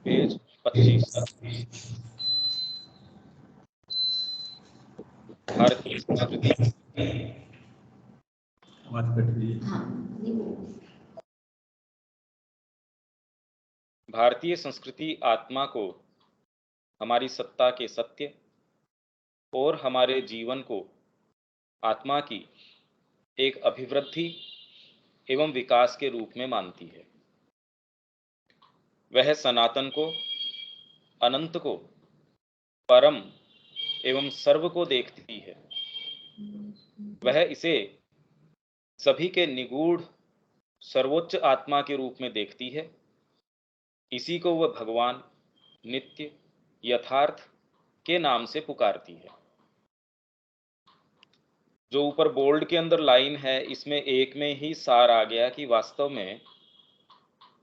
Page 25। भारतीय संस्कृति। आवाज कट रही है। भारतीय संस्कृति आत्मा को हमारी सत्ता के सत्य और हमारे जीवन को आत्मा की एक अभिवृद्धि एवं विकास के रूप में मानती है। वह सनातन को, अनंत को, परम एवं सर्व को देखती है। वह इसे सभी के निगूढ़ सर्वोच्च आत्मा के रूप में देखती है। इसी को वह भगवान, नित्य, यथार्थ के नाम से पुकारती है। जो ऊपर बोल्ड के अंदर लाइन है, इसमें एक में ही सार आ गया कि वास्तव में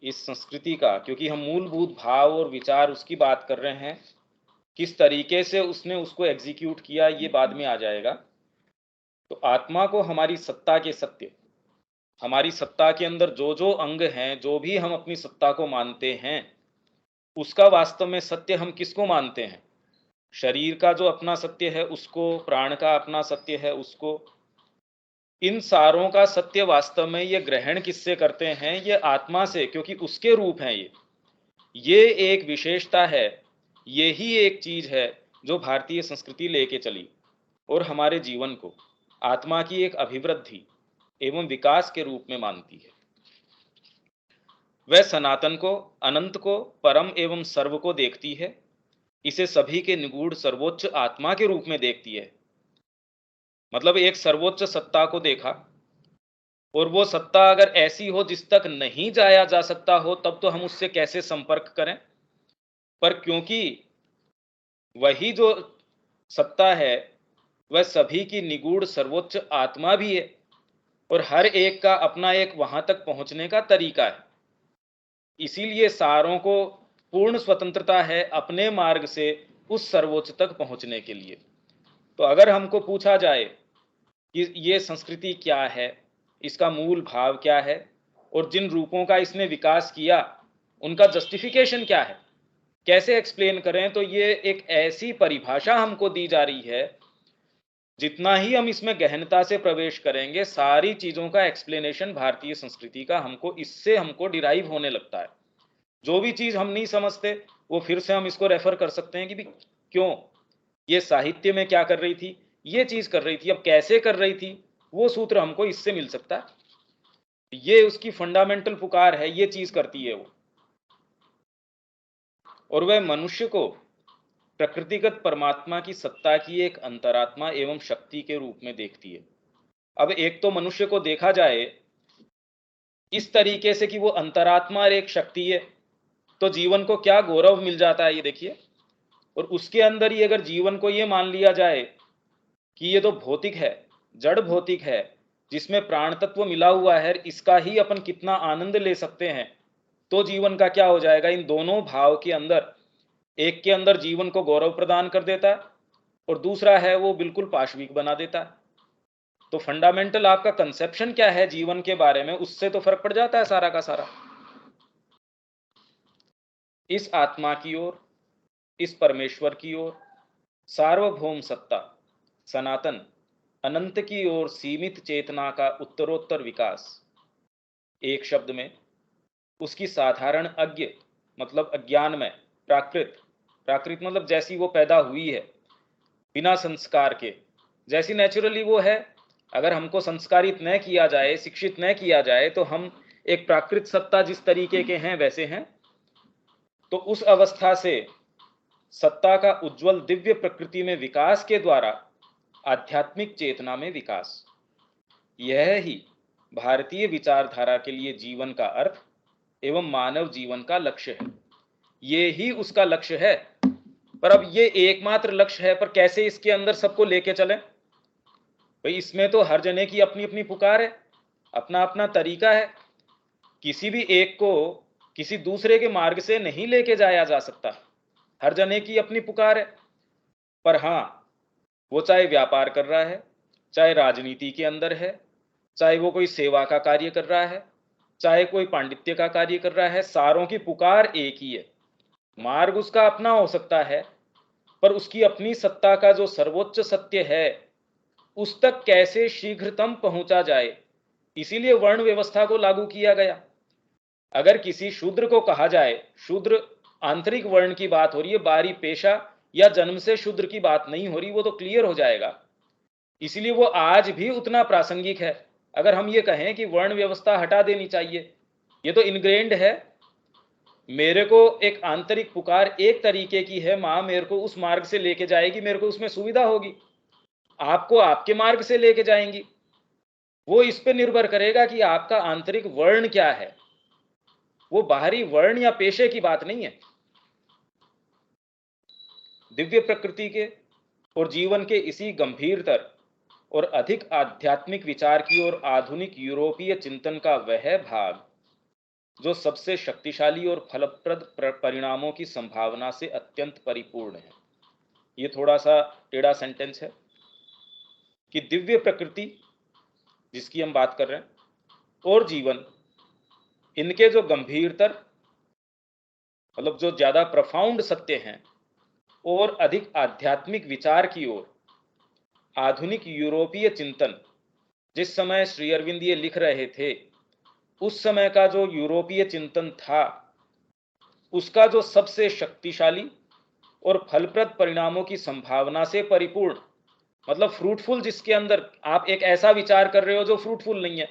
इस संस्कृति का, क्योंकि हम मूलभूत भाव और विचार उसकी बात कर रहे हैं, किस तरीके से उसने उसको एग्जीक्यूट किया ये बाद में आ जाएगा। तो आत्मा को हमारी सत्ता के सत्य, हमारी सत्ता के अंदर जो जो अंग हैं, जो भी हम अपनी सत्ता को मानते हैं, उसका वास्तव में सत्य हम किसको मानते हैं? शरीर का जो अपना सत्य है उसको, प्राण का अपना सत्य है उसको। इन सारों का सत्य वास्तव में ये ग्रहण किससे करते हैं? ये आत्मा से, क्योंकि उसके रूप हैं ये एक विशेषता है। यही एक चीज है जो भारतीय संस्कृति लेके चली और हमारे जीवन को आत्मा की एक अभिवृद्धि एवं विकास के रूप में मानती है। वह सनातन को, अनंत को, परम एवं सर्व को देखती है। इसे सभी के निगूढ़ सर्वोच्च आत्मा के रूप में देखती है। मतलब एक सर्वोच्च सत्ता को देखा, और वो सत्ता अगर ऐसी हो जिस तक नहीं जाया जा सकता हो, तब तो हम उससे कैसे संपर्क करें? पर क्योंकि वही जो सत्ता है वह सभी की निगूढ़ सर्वोच्च आत्मा भी है, और हर एक का अपना एक वहां तक पहुंचने का तरीका है। इसीलिए सारों को पूर्ण स्वतंत्रता है अपने मार्ग से उस सर्वोच्च तक पहुंचने के लिए। तो अगर हमको पूछा जाए कि ये संस्कृति क्या है, इसका मूल भाव क्या है, और जिन रूपों का इसने विकास किया उनका जस्टिफिकेशन क्या है, कैसे एक्सप्लेन करें, तो ये एक ऐसी परिभाषा हमको दी जा रही है, जितना ही हम इसमें गहनता से प्रवेश करेंगे, सारी चीजों का एक्सप्लेनेशन भारतीय संस्कृति का हमको डिराइव होने लगता है। जो भी चीज हम नहीं समझते वो फिर से हम इसको रेफर कर सकते हैं कि भी क्यों ये साहित्य में क्या कर रही थी, ये चीज कर रही थी, अब कैसे कर रही थी, वो सूत्र हमको इससे मिल सकता है। ये उसकी फंडामेंटल पुकार है, ये चीज करती है वो। और वह मनुष्य को प्रकृतिगत परमात्मा की सत्ता की एक अंतरात्मा एवं शक्ति के रूप में देखती है। अब एक तो मनुष्य को देखा जाए इस तरीके से कि वो अंतरात्मा और एक शक्ति है, तो जीवन को क्या गौरव मिल जाता है ये देखिए। और उसके अंदर ही अगर जीवन को ये मान लिया जाए कि ये तो भौतिक है, जड़ भौतिक है, जिसमें प्राण तत्व मिला हुआ है, इसका ही अपन कितना आनंद ले सकते हैं, तो जीवन का क्या हो जाएगा? इन दोनों भाव के अंदर एक के अंदर जीवन को गौरव प्रदान कर देता है, और दूसरा है वो बिल्कुल पाशविक बना देता है। तो फंडामेंटल आपका कंसेप्शन क्या है जीवन के बारे में, उससे तो फर्क पड़ जाता है सारा का सारा। इस आत्मा की ओर, इस परमेश्वर की ओर, सार्वभौम सत्ता, सनातन, अनंत की ओर सीमित चेतना का उत्तरोत्तर विकास, एक शब्द में उसकी साधारण अज्ञ मतलब अज्ञान में, प्राकृत, प्राकृत मतलब जैसी वो पैदा हुई है, बिना संस्कार के, जैसी नेचुरली वो है। अगर हमको संस्कारित न किया जाए, शिक्षित न किया जाए, तो हम एक प्राकृत सत्ता जिस तरीके के हैं वैसे हैं। तो उस अवस्था से सत्ता का उज्जवल दिव्य प्रकृति में विकास के द्वारा आध्यात्मिक चेतना में विकास, यह ही भारतीय विचारधारा के लिए जीवन का अर्थ एवं मानव जीवन का लक्ष्य है। ये ही उसका लक्ष्य है। पर अब ये एकमात्र लक्ष्य है, पर कैसे इसके अंदर सबको लेके चलें? भाई इसमें तो हर जने की अपनी अपनी पुकार है, अपना अपना तरीका है। किसी भी एक को किसी दूसरे के मार्ग से नहीं लेके जाया जा सकता, हर जने की अपनी पुकार है। पर हाँ, वो चाहे व्यापार कर रहा है, चाहे राजनीति के अंदर है, चाहे वो कोई सेवा का कार्य कर रहा है, चाहे कोई पांडित्य का कार्य कर रहा है, सारों की पुकार एक ही है। मार्ग उसका अपना हो सकता है, पर उसकी अपनी सत्ता का जो सर्वोच्च सत्य है, उस तक कैसे शीघ्रतम पहुंचा जाए, इसीलिए वर्ण व्यवस्था को लागू किया गया। अगर किसी शूद्र को कहा जाए, शूद्र आंतरिक वर्ण की बात हो रही है, बाहरी पेशा या जन्म से शूद्र की बात नहीं हो रही, वो तो क्लियर हो जाएगा। इसलिए वो आज भी उतना प्रासंगिक है। अगर हम ये कहें कि वर्ण व्यवस्था हटा देनी चाहिए, ये तो इनग्रेन्ड है। मेरे को एक आंतरिक पुकार एक तरीके की है, माँ मेरे को उस मार्ग से लेके जाएगी, मेरे को उसमें सुविधा होगी। आपको आपके मार्ग से लेके जाएंगी। वो इस पे निर्भर करेगा कि आपका आंतरिक वर्ण क्या है। वो बाहरी वर्ण या पेशे की बात नहीं है। दिव्य प्रकृति के और जीवन के इसी गंभीरतर और अधिक आध्यात्मिक विचार की ओर आधुनिक यूरोपीय चिंतन का वह भाग जो सबसे शक्तिशाली और फलप्रद परिणामों की संभावना से अत्यंत परिपूर्ण है। ये थोड़ा सा टेढ़ा सेंटेंस है कि दिव्य प्रकृति जिसकी हम बात कर रहे हैं और जीवन, इनके जो गंभीरतर मतलब जो ज्यादा प्रफाउंड सत्य हैं और अधिक आध्यात्मिक विचार की ओर आधुनिक यूरोपीय चिंतन, जिस समय श्री अरविंद ये लिख रहे थे, उस समय का जो यूरोपीय चिंतन था, उसका जो सबसे शक्तिशाली और फलप्रद परिणामों की संभावना से परिपूर्ण, मतलब फ्रूटफुल, जिसके अंदर आप एक ऐसा विचार कर रहे हो जो फ्रूटफुल नहीं है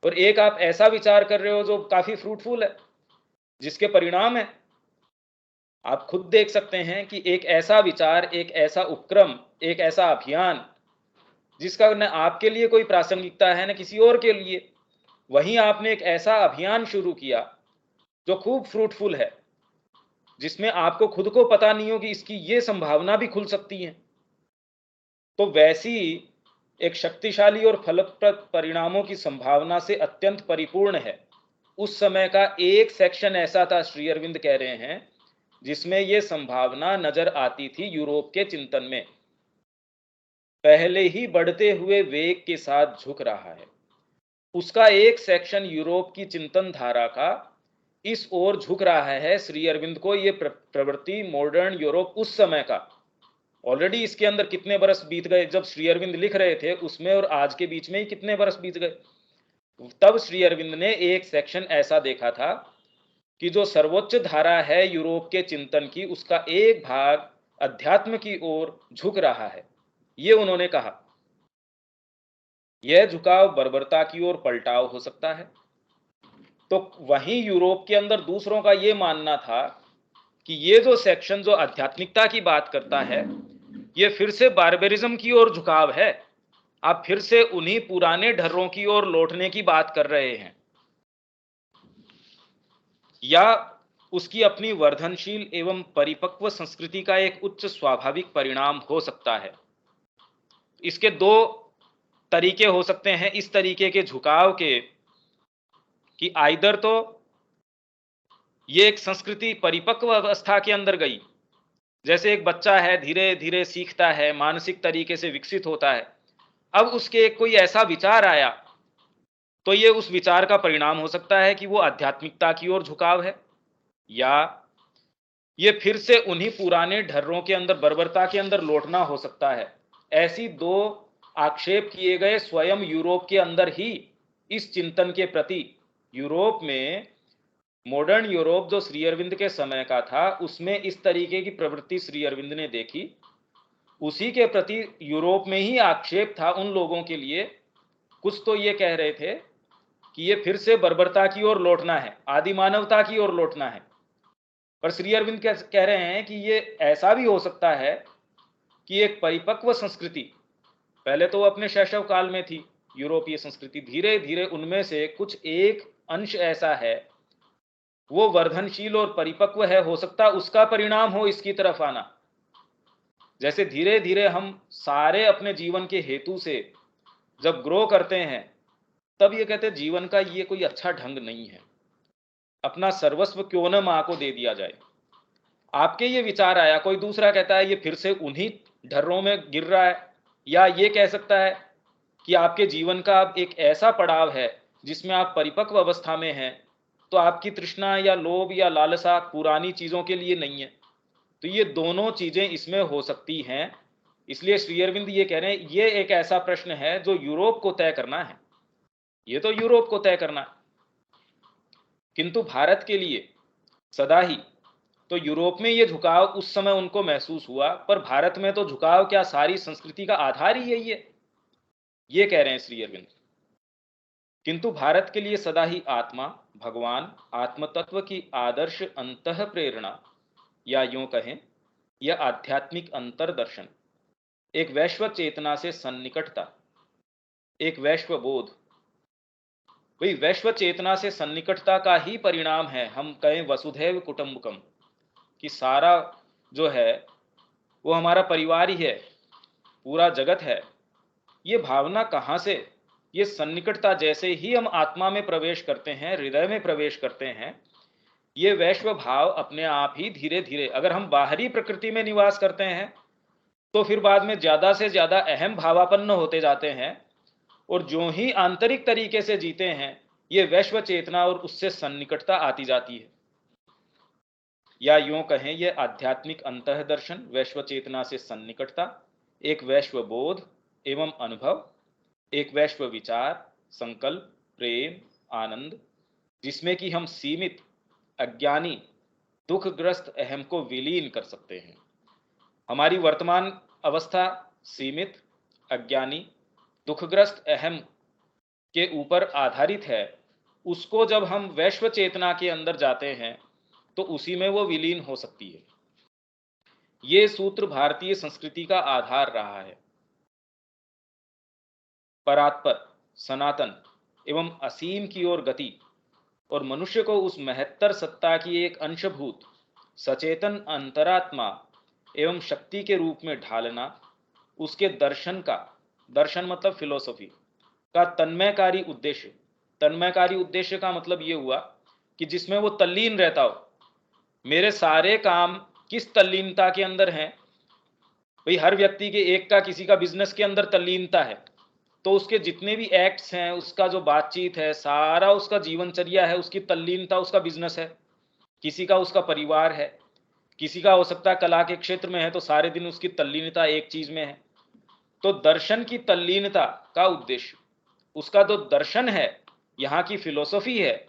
और एक आप ऐसा विचार कर रहे हो जो काफी फ्रूटफुल है, जिसके परिणाम है आप खुद देख सकते हैं कि एक ऐसा विचार, एक ऐसा उपक्रम, एक ऐसा अभियान जिसका न आपके लिए कोई प्रासंगिकता है न किसी और के लिए, वहीं आपने एक ऐसा अभियान शुरू किया जो खूब फ्रूटफुल है, जिसमें आपको खुद को पता नहीं हो कि इसकी ये संभावना भी खुल सकती है। तो वैसी एक शक्तिशाली और फलप्रद परिणामों की संभावना से अत्यंत परिपूर्ण है। उस समय का एक सेक्शन ऐसा था, श्री अरविंद कह रहे हैं, जिसमें यह संभावना नजर आती थी यूरोप के चिंतन में। पहले ही बढ़ते हुए वेग के साथ झुक रहा है, उसका एक सेक्शन यूरोप की चिंतन धारा का इस ओर झुक रहा है। श्री अरविंद को यह प्रवृत्ति मॉडर्न यूरोप उस समय का, ऑलरेडी इसके अंदर कितने बरस बीत गए, जब श्री अरविंद लिख रहे थे उसमें और आज के बीच में ही कितने बरस बीत गए। तब श्री अरविंद ने एक सेक्शन ऐसा देखा था कि जो सर्वोच्च धारा है यूरोप के चिंतन की, उसका एक भाग अध्यात्म की ओर झुक रहा है। ये उन्होंने कहा, यह झुकाव बर्बरता की ओर पलटाव हो सकता है। तो वहीं यूरोप के अंदर दूसरों का यह मानना था कि ये जो सेक्शन जो आध्यात्मिकता की बात करता है, ये फिर से बार्बरिज्म की ओर झुकाव है। आप फिर से उन्हीं पुराने ढर्रों की ओर लौटने की बात कर रहे हैं, या उसकी अपनी वर्धनशील एवं परिपक्व संस्कृति का एक उच्च स्वाभाविक परिणाम हो सकता है। इसके दो तरीके हो सकते हैं इस तरीके के झुकाव के, कि आइदर तो ये एक संस्कृति परिपक्व अवस्था के अंदर गई, जैसे एक बच्चा है धीरे धीरे सीखता है, मानसिक तरीके से विकसित होता है, अब उसके कोई ऐसा विचार आया तो ये उस विचार का परिणाम हो सकता है कि वो आध्यात्मिकता की ओर झुकाव है, या ये फिर से उन्हीं पुराने ढर्रों के अंदर, बर्बरता के अंदर लौटना हो सकता है। ऐसी दो आक्षेप किए गए स्वयं यूरोप के अंदर ही इस चिंतन के प्रति। यूरोप में, मॉडर्न यूरोप जो श्री अरविंद के समय का था, उसमें इस तरीके की प्रवृत्ति श्री अरविंद ने देखी। उसी के प्रति यूरोप में ही आक्षेप था उन लोगों के लिए। कुछ तो ये कह रहे थे कि ये फिर से बर्बरता की ओर लौटना है, आदि मानवता की ओर लौटना है। पर श्री अरविंद कह रहे हैं कि ये ऐसा भी हो सकता है कि एक परिपक्व संस्कृति, पहले तो वो अपने शैशव काल में थी यूरोपीय संस्कृति, धीरे धीरे उनमें से कुछ एक अंश ऐसा है, वो वर्धनशील और परिपक्व है, हो सकता उसका परिणाम हो इसकी तरफ आना। जैसे धीरे धीरे हम सारे अपने जीवन के हेतु से जब ग्रो करते हैं, तब ये कहते जीवन का ये कोई अच्छा ढंग नहीं है, अपना सर्वस्व क्यों न मां को दे दिया जाए। आपके ये विचार आया, कोई दूसरा कहता है ये फिर से उन्हीं ढर्रों में गिर रहा है, या ये कह सकता है कि आपके जीवन का अब एक ऐसा पड़ाव है जिसमें आप परिपक्व अवस्था में हैं, तो आपकी तृष्णा या लोभ या लालसा पुरानी चीजों के लिए नहीं है। तो ये दोनों चीजें इसमें हो सकती हैं। इसलिए श्री अरविंद ये कह रहे हैं ये एक ऐसा प्रश्न है जो यूरोप को तय करना है, ये तो यूरोप को तय करना है। किंतु भारत के लिए सदा ही, तो यूरोप में ये झुकाव उस समय उनको महसूस हुआ, पर भारत में तो झुकाव क्या, सारी संस्कृति का आधार ही यही है, ये कह रहे हैं श्री अरविंद। किंतु भारत के लिए सदा ही आत्मा, भगवान, आत्म तत्व की आदर्श अंतः प्रेरणा, या यूं कहें यह आध्यात्मिक अंतर्दर्शन, एक वैश्व चेतना से सन्निकटता, एक वैश्व बोध, वही वैश्व चेतना से सन्निकटता का ही परिणाम है। हम कहें वसुधैव कुटुंबकम, कि सारा जो है वो हमारा परिवार ही है, पूरा जगत है। ये भावना कहाँ से, ये सन्निकटता जैसे ही हम आत्मा में प्रवेश करते हैं, हृदय में प्रवेश करते हैं, ये वैश्व भाव अपने आप ही धीरे धीरे, अगर हम बाहरी प्रकृति में निवास करते हैं तो फिर बाद में ज्यादा से ज्यादा अहम भावापन्न होते जाते हैं, और जो ही आंतरिक तरीके से जीते हैं ये वैश्व चेतना और उससे सन्निकटता आती जाती है। या यूं कहें ये आध्यात्मिक अंतःदर्शन, वैश्व चेतना से सन्निकटता, एक वैश्व बोध एवं अनुभव, एक वैश्व विचार, संकल्प, प्रेम, आनंद, जिसमें कि हम सीमित, अज्ञानी, दुखग्रस्त अहम को विलीन कर सकते हैं। हमारी वर्तमान अवस्था सीमित, अज्ञानी, दुखग्रस्त अहम के ऊपर आधारित है। उसको जब हम वैश्व चेतना के अंदर जाते हैं तो उसी में वो विलीन हो सकती है। ये सूत्र भारतीय संस्कृति का आधार रहा है। परात्पर, सनातन एवं असीम की ओर गति, और मनुष्य को उस महत्तर सत्ता की एक अंशभूत सचेतन अंतरात्मा एवं शक्ति के रूप में ढालना, उसके दर्शन का, दर्शन मतलब फिलोसफी का तन्मयकारी उद्देश्य, तन्मयकारी उद्देश्य का मतलब ये हुआ कि जिसमें वो तल्लीन रहता हो। मेरे सारे काम किस तल्लीनता के अंदर हैं? भाई हर व्यक्ति के एक का किसी का बिजनेस के अंदर तल्लीनता है, तो उसके जितने भी एक्ट्स हैं, उसका जो बातचीत है, सारा उसका जीवनचर्या है, उसकी तल्लीनता उसका बिजनेस है। किसी का उसका परिवार है, किसी का हो सकता है कला के क्षेत्र में है तो सारे दिन उसकी तल्लीनता एक चीज में है। तो दर्शन की तल्लीनता का उद्देश्य, उसका जो दर्शन है, यहाँ की फिलोसफी है,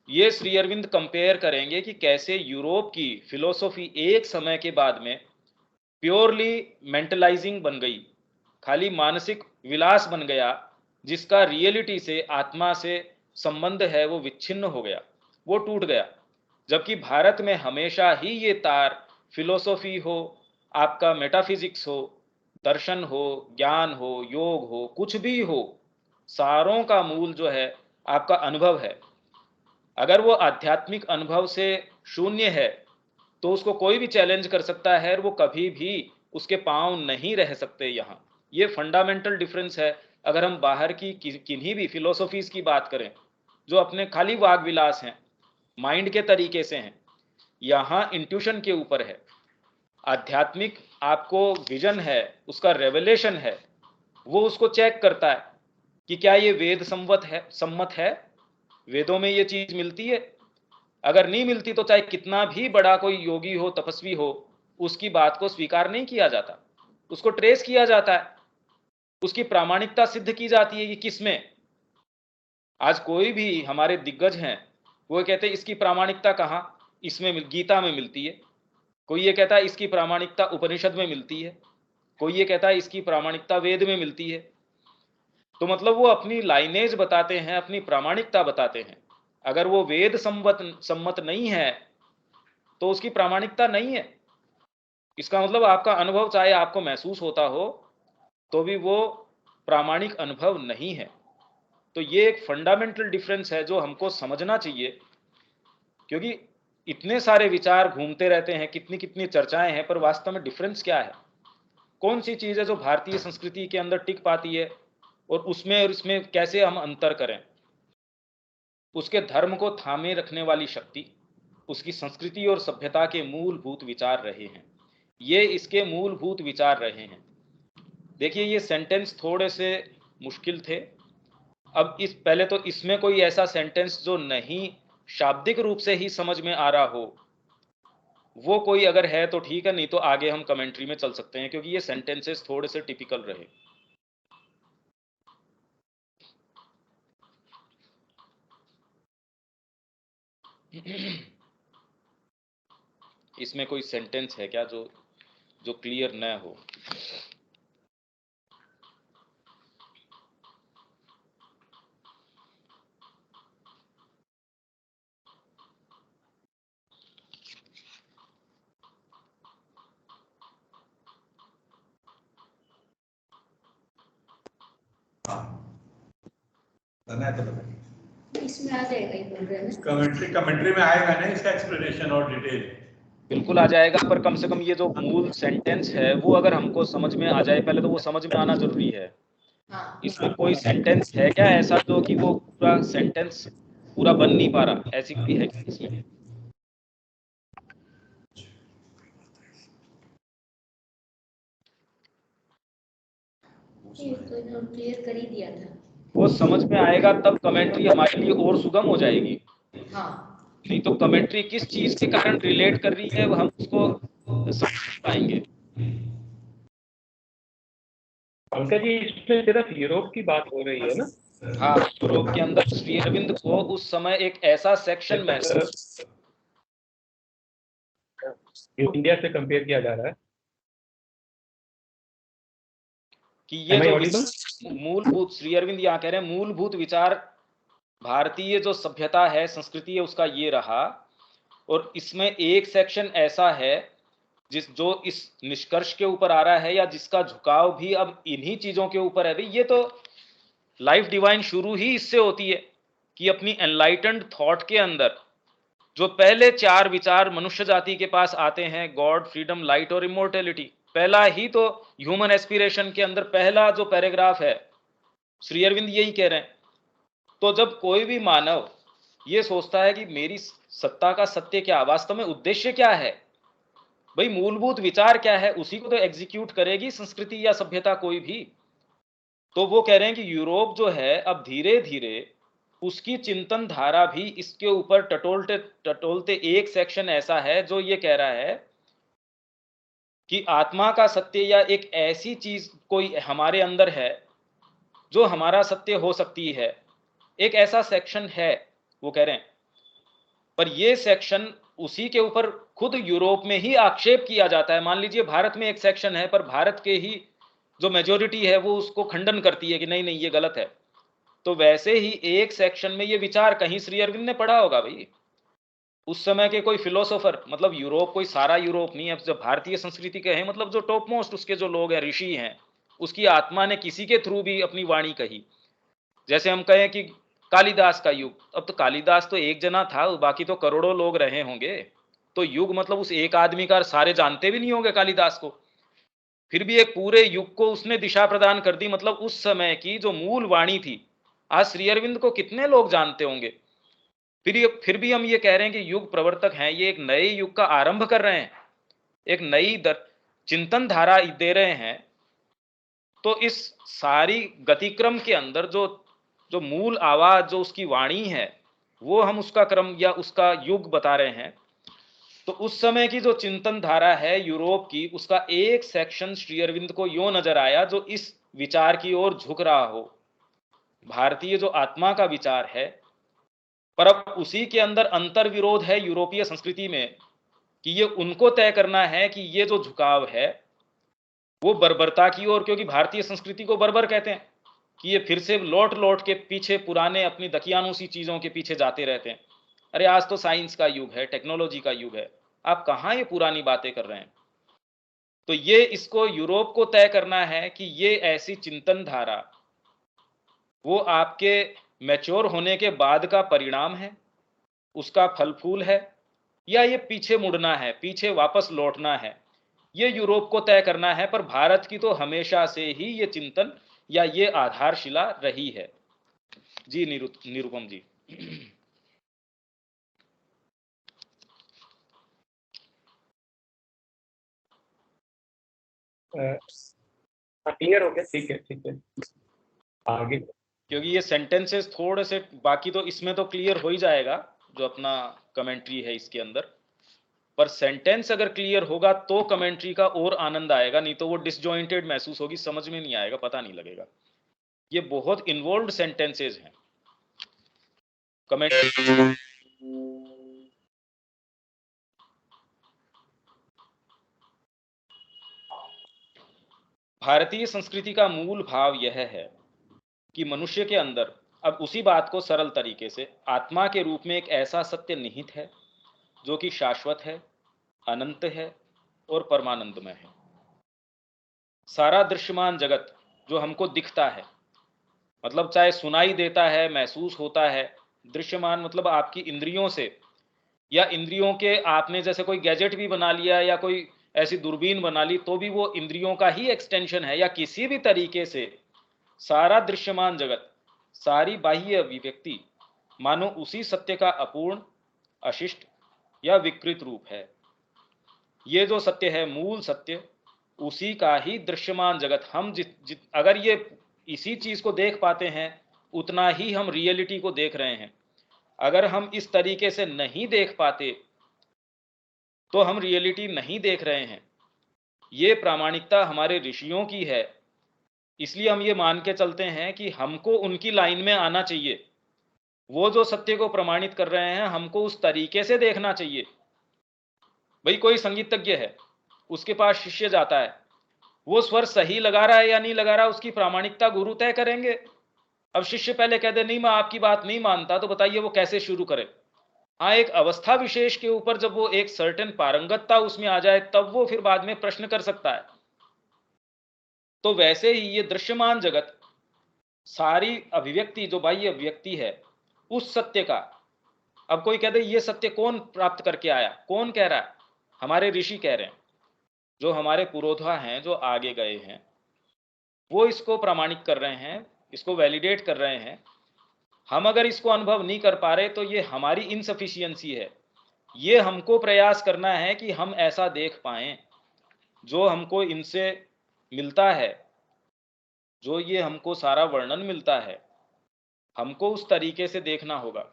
ये श्री अरविंद कंपेयर करेंगे कि कैसे यूरोप की फिलोसफी एक समय के बाद में प्योरली मेंटलाइजिंग बन गई, खाली मानसिक विलास बन गया, जिसका रियलिटी से, आत्मा से संबंध है वो विच्छिन्न हो गया, वो टूट गया। जबकि भारत में हमेशा ही ये तार, फिलोसफी हो, आपका मेटाफिजिक्स हो, दर्शन हो, ज्ञान हो, योग हो, कुछ भी हो, सारों का मूल जो है आपका अनुभव है। अगर वो आध्यात्मिक अनुभव से शून्य है तो उसको कोई भी चैलेंज कर सकता है और वो कभी भी उसके पांव नहीं रह सकते। यहाँ ये फंडामेंटल डिफरेंस है। अगर हम बाहर की किन्हीं भी फिलोसफीज की बात करें जो अपने खाली वाग विलास हैं, माइंड के तरीके से हैं, यहाँ इंट्यूशन के ऊपर है। आध्यात्मिक आपको विजन है, उसका रेवलेशन है, वो उसको चेक करता है कि क्या ये वेद सम्मत है, वेदों में ये चीज मिलती है। अगर नहीं मिलती तो चाहे कितना भी बड़ा कोई योगी हो, तपस्वी हो, उसकी बात को स्वीकार नहीं किया जाता, उसको ट्रेस किया जाता है, उसकी प्रामाणिकता सिद्ध की जाती है कि किसमें। आज कोई भी हमारे दिग्गज हैं, वो कहते हैं इसकी प्रामाणिकता कहाँ, इसमें गीता में मिलती है। कोई ये कहता है इसकी प्रामाणिकता उपनिषद में मिलती है, कोई ये कहता है इसकी प्रामाणिकता वेद में मिलती है। तो मतलब वो अपनी लाइनेज बताते हैं, अपनी प्रामाणिकता बताते हैं। अगर वो वेद सम्मत नहीं है तो उसकी प्रामाणिकता नहीं है। इसका मतलब आपका अनुभव चाहे आपको महसूस होता हो तो भी वो प्रामाणिक अनुभव नहीं है। तो ये एक फंडामेंटल डिफरेंस है जो हमको समझना चाहिए, क्योंकि इतने सारे विचार घूमते रहते हैं, कितनी कितनी चर्चाएं हैं, पर वास्तव में डिफरेंस क्या है? कौन सी चीज है जो भारतीय संस्कृति के अंदर टिक पाती है और उसमें और इसमें कैसे हम अंतर करें? उसके धर्म को थामे रखने वाली शक्ति, उसकी संस्कृति और सभ्यता के मूलभूत विचार रहे हैं। ये इसके मूलभूत विचार रहे हैं। देखिए ये सेंटेंस थोड़े से मुश्किल थे, अब इस पहले तो इसमें कोई ऐसा सेंटेंस जो नहीं शाब्दिक रूप से ही समझ में आ रहा हो, वो कोई अगर है तो ठीक है, नहीं तो आगे हम कमेंट्री में चल सकते हैं, क्योंकि ये सेंटेंसेस थोड़े से टिपिकल रहे। इसमें कोई सेंटेंस है क्या जो जो क्लियर न हो? इसमें आ जाएगा ये बोल रहे हैं ना, कमेंट्री में आएगा ना इसका एक्सप्लेनेशन और डिटेल। बिल्कुल आ जाएगा, पर कम से कम ये जो मूल सेंटेंस है वो अगर हमको समझ में आ जाए, पहले तो वो समझ में आना जरूरी है। हाँ इसमें कोई सेंटेंस है क्या ऐसा जो कि वो पूरा सेंटेंस पूरा बन नहीं पा रहा, ऐसी कोई है क्या इसमें? ये तो इन्होंने क्लियर कर ही दिया था। वो समझ में आएगा तब कमेंट्री हमारे लिए और सुगम हो जाएगी। हाँ नहीं तो कमेंट्री किस चीज के कारण रिलेट कर रही है वो हम उसको समझ पाएंगे। पंकज जी, इसमें सिर्फ यूरोप की बात हो रही है ना? हाँ, यूरोप के अंदर श्री अरविंद को उस समय एक ऐसा सेक्शन महसूस, इंडिया से कंपेयर किया जा रहा है कि ये Am I जो audible? मूलभूत, श्री अरविंद यहाँ कह रहे हैं मूलभूत विचार भारतीय जो सभ्यता है, संस्कृति है, उसका ये रहा। और इसमें एक सेक्शन ऐसा है जो इस निष्कर्ष के ऊपर आ रहा है, या जिसका झुकाव भी अब इन्हीं चीजों के ऊपर है। भाई ये तो लाइफ डिवाइन शुरू ही इससे होती है कि अपनी एनलाइटेंड थॉट के अंदर जो पहले चार विचार मनुष्य जाति के पास आते हैं, गॉड, फ्रीडम, लाइट और इमोर्टेलिटी, पहला ही तो ह्यूमन एस्पिरेशन के अंदर पहला जो पैराग्राफ है, श्री अरविंद यही कह रहे हैं। तो जब कोई भी मानव ये सोचता है कि मेरी सत्ता का सत्य क्या, वास्तव में उद्देश्य क्या है, भाई मूलभूत विचार क्या है, उसी को तो एग्जीक्यूट करेगी संस्कृति या सभ्यता कोई भी। तो वो कह रहे हैं कि यूरोप जो है अब धीरे धीरे उसकी चिंतन धारा भी इसके ऊपर टटोलते टटोलते एक सेक्शन ऐसा है जो ये कह रहा है कि आत्मा का सत्य या एक ऐसी चीज कोई हमारे अंदर है जो हमारा सत्य हो सकती है, एक ऐसा सेक्शन है, वो कह रहे हैं। पर ये सेक्शन उसी के ऊपर खुद यूरोप में ही आक्षेप किया जाता है। मान लीजिए भारत में एक सेक्शन है, पर भारत के ही जो मेजोरिटी है वो उसको खंडन करती है कि नहीं नहीं ये गलत है। तो वैसे ही एक सेक्शन में ये विचार कहीं श्री अरविंद ने पढ़ा होगा भाई, उस समय के कोई फिलोसोफर, मतलब यूरोप कोई सारा यूरोप नहीं है, जब भारतीय संस्कृति के हैं, मतलब जो टॉप मोस्ट उसके जो लोग हैं, ऋषि हैं, उसकी आत्मा ने किसी के थ्रू भी अपनी वाणी कही। जैसे हम कहें कि कालिदास का युग, अब तो कालिदास तो एक जना था, बाकी तो करोड़ों लोग रहे होंगे। तो युग मतलब उस एक आदमी का सारे जानते भी नहीं होंगे कालिदास को, फिर भी एक पूरे युग को उसने दिशा प्रदान कर दी। मतलब उस समय की जो मूल वाणी थी, आज श्री अरविंद को कितने लोग जानते होंगे। फिर भी हम ये कह रहे हैं कि युग प्रवर्तक हैं, ये एक नए युग का आरंभ कर रहे हैं, एक नई चिंतन धारा दे रहे हैं। तो इस सारी गतिक्रम के अंदर जो जो मूल आवाज, जो उसकी वाणी है, वो हम उसका क्रम या उसका युग बता रहे हैं। तो उस समय की जो चिंतन धारा है यूरोप की, उसका एक सेक्शन श्री अरविंद को यो नजर आया जो इस विचार की ओर झुक रहा हो, भारतीय जो आत्मा का विचार है। पर अब उसी के अंदर अंतर विरोध है यूरोपीय संस्कृति में, कि ये उनको तय करना है कि ये जो झुकाव है वो बर्बरता की ओर, क्योंकि भारतीय संस्कृति को बर्बर कहते हैं कि ये फिर से लौट लौट के पीछे पुराने अपनी दकियानूसी चीजों के पीछे जाते रहते हैं। अरे आज तो साइंस का युग है, टेक्नोलॉजी का युग है, आप कहाँ ये पुरानी बातें कर रहे हैं। तो ये इसको यूरोप को तय करना है कि ये ऐसी चिंतन धारा वो आपके मैच्योर होने के बाद का परिणाम है, उसका फल फूल है, या ये पीछे मुड़ना है, पीछे वापस लौटना है, ये यूरोप को तय करना है। पर भारत की तो हमेशा से ही ये चिंतन या ये आधारशिला रही है। जी निरुपम जी। क्लियर हो गया? ठीक है, ठीक है, आगे। क्योंकि ये सेंटेंसेस थोड़े से, बाकी तो इसमें तो क्लियर हो ही जाएगा जो अपना कमेंट्री है इसके अंदर, पर सेंटेंस अगर क्लियर होगा तो कमेंट्री का और आनंद आएगा, नहीं तो वो डिसजॉइंटेड महसूस होगी, समझ में नहीं आएगा, पता नहीं लगेगा। ये बहुत इन्वॉल्व सेंटेंसेस हैं कमेंट्री। भारतीय संस्कृति का मूल भाव यह है कि मनुष्य के अंदर, अब उसी बात को सरल तरीके से, आत्मा के रूप में एक ऐसा सत्य निहित है जो कि शाश्वत है, अनंत है और परमानंदमय है। सारा दृश्यमान जगत जो हमको दिखता है, मतलब चाहे सुनाई देता है, महसूस होता है, दृश्यमान मतलब आपकी इंद्रियों से, या इंद्रियों के आपने जैसे कोई गैजेट भी बना लिया या कोई ऐसी दूरबीन बना ली तो भी वो इंद्रियों का ही एक्सटेंशन है, या किसी भी तरीके से सारा दृश्यमान जगत, सारी बाह्य अभिव्यक्ति मानो उसी सत्य का अपूर्ण, अशिष्ट या विकृत रूप है। ये जो सत्य है, मूल सत्य, उसी का ही दृश्यमान जगत। हम अगर ये इसी चीज को देख पाते हैं उतना ही हम रियलिटी को देख रहे हैं। अगर हम इस तरीके से नहीं देख पाते तो हम रियलिटी नहीं देख रहे हैं। ये प्रामाणिकता हमारे ऋषियों की है, इसलिए हम ये मान के चलते हैं कि हमको उनकी लाइन में आना चाहिए। वो जो सत्य को प्रमाणित कर रहे हैं हमको उस तरीके से देखना चाहिए। भाई कोई संगीतज्ञ है, उसके पास शिष्य जाता है, वो स्वर सही लगा रहा है या नहीं लगा रहा, उसकी प्रामाणिकता गुरु तय करेंगे। अब शिष्य पहले कह दे नहीं मैं आपकी बात नहीं मानता, तो बताइए वो कैसे शुरू करे। हाँ, एक अवस्था विशेष के ऊपर जब वो एक सर्टेन पारंगतता उसमें आ जाए तब वो फिर बाद में प्रश्न कर सकता है। तो वैसे ही ये दृश्यमान जगत, सारी अभिव्यक्ति जो बाह्य अभिव्यक्ति है उस सत्य का, अब कोई कह दे ये सत्य कौन प्राप्त करके आया, कौन कह रहा है? हमारे ऋषि कह रहे हैं, जो हमारे पुरोधा हैं, जो आगे गए हैं, वो इसको प्रमाणित कर रहे हैं, इसको वैलिडेट कर रहे हैं। हम अगर इसको अनुभव नहीं कर पा रहे तो ये हमारी इनसफिशियंसी है। ये हमको प्रयास करना है कि हम ऐसा देख पाएं जो हमको इनसे मिलता है, जो ये हमको सारा वर्णन मिलता है, हमको उस तरीके से देखना होगा।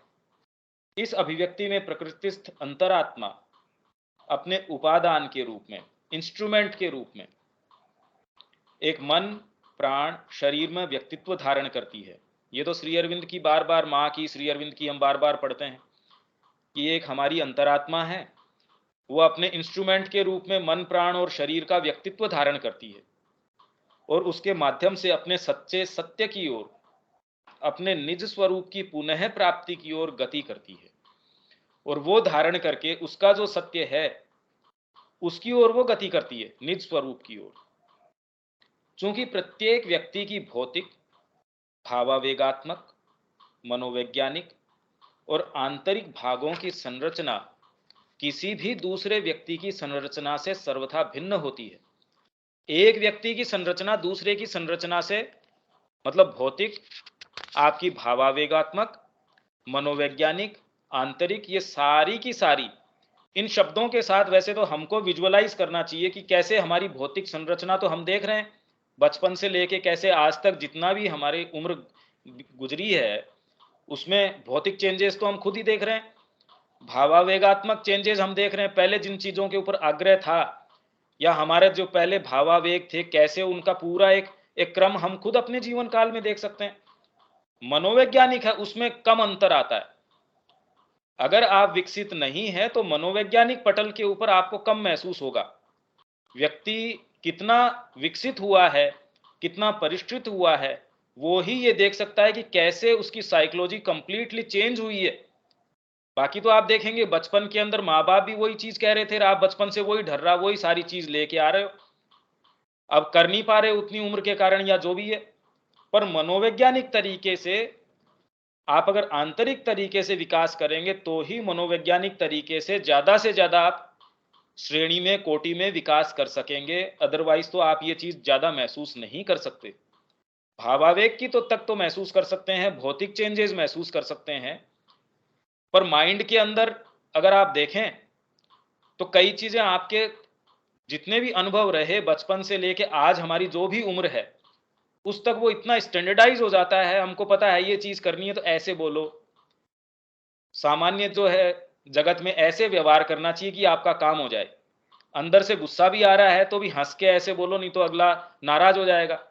इस अभिव्यक्ति में प्रकृतिस्थ अंतरात्मा अपने उपादान के रूप में, इंस्ट्रूमेंट के रूप में, एक मन, प्राण, शरीर में व्यक्तित्व धारण करती है। ये तो श्री अरविंद की बार बार, माँ की, श्री अरविंद की हम बार बार पढ़ते हैं कि एक हमारी अंतरात्मा है, वो अपने इंस्ट्रूमेंट के रूप में मन, प्राण और शरीर का व्यक्तित्व धारण करती है और उसके माध्यम से अपने सच्चे सत्य की ओर, अपने निज स्वरूप की पुनः प्राप्ति की ओर गति करती है। और वो धारण करके उसका जो सत्य है उसकी ओर वो गति करती है, निज स्वरूप की ओर। चूंकि प्रत्येक व्यक्ति की भौतिक, भावावेगात्मक, मनोवैज्ञानिक और आंतरिक भागों की संरचना किसी भी दूसरे व्यक्ति की संरचना से सर्वथा भिन्न होती है। एक व्यक्ति की संरचना दूसरे की संरचना से, मतलब भौतिक, आपकी भावावेगात्मक, मनोवैज्ञानिक, आंतरिक, ये सारी की सारी, इन शब्दों के साथ वैसे तो हमको विजुअलाइज करना चाहिए कि कैसे हमारी भौतिक संरचना तो हम देख रहे हैं बचपन से लेके कैसे आज तक जितना भी हमारी उम्र गुजरी है उसमें भौतिक चेंजेस तो हम खुद ही देख रहे हैं, भावावेगात्मक चेंजेस हम देख रहे हैं। पहले जिन चीजों के ऊपर आग्रह था या हमारे जो पहले भावावेग थे, कैसे उनका पूरा एक क्रम हम खुद अपने जीवन काल में देख सकते हैं। मनोवैज्ञानिक है, उसमें कम अंतर आता है। अगर आप विकसित नहीं है तो मनोवैज्ञानिक पटल के ऊपर आपको कम महसूस होगा। व्यक्ति कितना विकसित हुआ है, कितना परिष्कृत हुआ है, वो ही ये देख सकता है कि कैसे उसकी साइकोलॉजी कंप्लीटली चेंज हुई है। बाकी तो आप देखेंगे बचपन के अंदर माँ बाप भी वही चीज कह रहे थे, आप बचपन से वही ढर्रा, वही सारी चीज लेके आ रहे हो, अब कर नहीं पा रहे उतनी उम्र के कारण या जो भी है। पर मनोवैज्ञानिक तरीके से आप अगर आंतरिक तरीके से विकास करेंगे तो ही मनोवैज्ञानिक तरीके से ज्यादा आप श्रेणी में, कोटि में विकास कर सकेंगे। अदरवाइज तो आप ये चीज ज्यादा महसूस नहीं कर सकते। भावावेग की तो तक तो महसूस कर सकते हैं, भौतिक चेंजेस महसूस कर सकते हैं, पर माइंड के अंदर अगर आप देखें तो कई चीजें आपके जितने भी अनुभव रहे बचपन से लेके आज हमारी जो भी उम्र है उस तक वो इतना स्टैंडर्डाइज हो जाता है, हमको पता है ये चीज करनी है तो ऐसे बोलो। सामान्य जो है जगत में ऐसे व्यवहार करना चाहिए कि आपका काम हो जाए। अंदर से गुस्सा भी आ रहा है तो भी हंस के ऐसे बोलो, नहीं तो अगला नाराज हो जाएगा।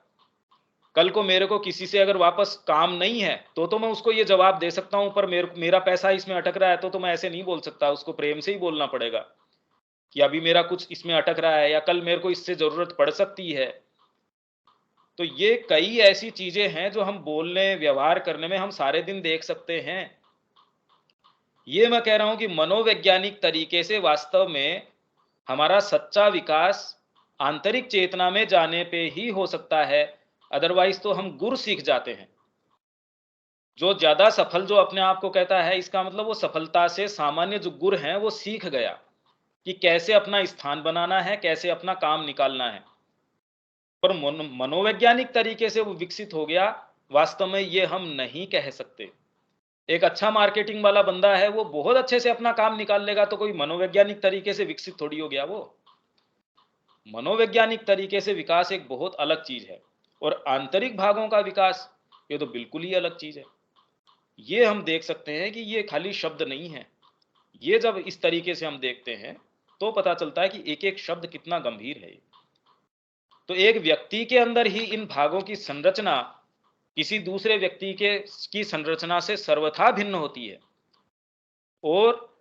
कल को मेरे को किसी से अगर वापस काम नहीं है तो मैं उसको ये जवाब दे सकता हूं, पर मेरा पैसा इसमें अटक रहा है तो मैं ऐसे नहीं बोल सकता, उसको प्रेम से ही बोलना पड़ेगा कि अभी मेरा कुछ इसमें अटक रहा है या कल मेरे को इससे जरूरत पड़ सकती है। तो ये कई ऐसी चीजें हैं जो हम बोलने व्यवहार करने में हम सारे दिन देख सकते हैं। ये मैं कह रहा हूं कि मनोवैज्ञानिक तरीके से वास्तव में हमारा सच्चा विकास आंतरिक चेतना में जाने पे ही हो सकता है, अदरवाइज तो हम गुर सीख जाते हैं। जो ज्यादा सफल जो अपने आप को कहता है, इसका मतलब वो सफलता से सामान्य जो गुर हैं वो सीख गया कि कैसे अपना स्थान बनाना है, कैसे अपना काम निकालना है। पर मनोवैज्ञानिक तरीके से वो विकसित हो गया, वास्तव में ये हम नहीं कह सकते। एक अच्छा मार्केटिंग वाला बंदा है, वो बहुत अच्छे से अपना काम निकाल लेगा, तो कोई मनोवैज्ञानिक तरीके से विकसित थोड़ी हो गया वो। मनोवैज्ञानिक तरीके से विकास एक बहुत अलग चीज है, और आंतरिक भागों का विकास ये तो बिल्कुल ही अलग चीज है। ये हम देख सकते हैं कि ये खाली शब्द नहीं है। ये जब इस तरीके से हम देखते हैं तो पता चलता है कि एक एक शब्द कितना गंभीर है। तो एक व्यक्ति के अंदर ही इन भागों की संरचना किसी दूसरे व्यक्ति की संरचना से सर्वथा भिन्न होती है, और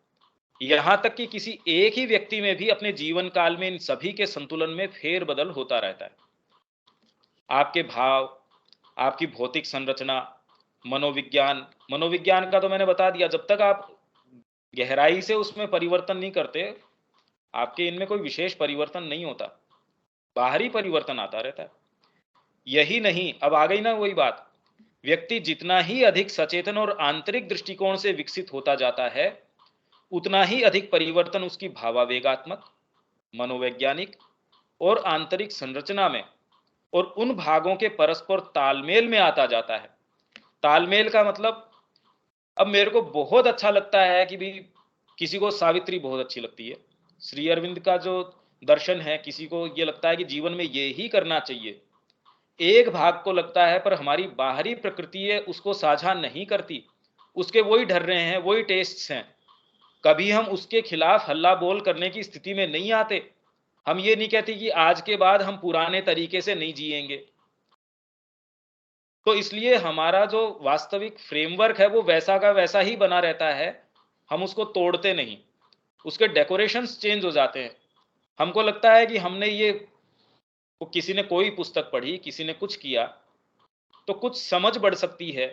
यहां तक कि किसी एक ही व्यक्ति में भी अपने जीवन काल में इन सभी के संतुलन में फेरबदल होता रहता है। आपके भाव, आपकी भौतिक संरचना, मनोविज्ञान का तो मैंने बता दिया। जब तक आप गहराई से उसमें परिवर्तन नहीं करते, आपके इनमें कोई विशेष परिवर्तन नहीं होता, बाहरी परिवर्तन आता रहता है। यही नहीं, अब आ गई ना वही बात, व्यक्ति जितना ही अधिक सचेतन और आंतरिक दृष्टिकोण से विकसित होता जाता है, उतना ही अधिक परिवर्तन उसकी भावावेगात्मक, मनोवैज्ञानिक और आंतरिक संरचना में और उन भागों के परस्पर तालमेल में आता जाता है। तालमेल का मतलब, अब मेरे को बहुत अच्छा लगता है कि भी किसी को सावित्री बहुत अच्छी लगती है, श्री अरविंद का जो दर्शन है, किसी को ये लगता है कि जीवन में ये ही करना चाहिए। एक भाग को लगता है, पर हमारी बाहरी प्रकृति है उसको साझा नहीं करती, उसके वही डर रहे हैं, वही टेस्ट्स हैं। कभी हम उसके खिलाफ हल्ला बोल करने की स्थिति में नहीं आते। हम ये नहीं कहते कि आज के बाद हम पुराने तरीके से नहीं जिएंगे। तो इसलिए हमारा जो वास्तविक फ्रेमवर्क है वो वैसा का वैसा ही बना रहता है, हम उसको तोड़ते नहीं। उसके डेकोरेशंस चेंज हो जाते हैं। हमको लगता है कि हमने ये, वो किसी ने कोई पुस्तक पढ़ी, किसी ने कुछ किया, तो कुछ समझ बढ़ सकती है,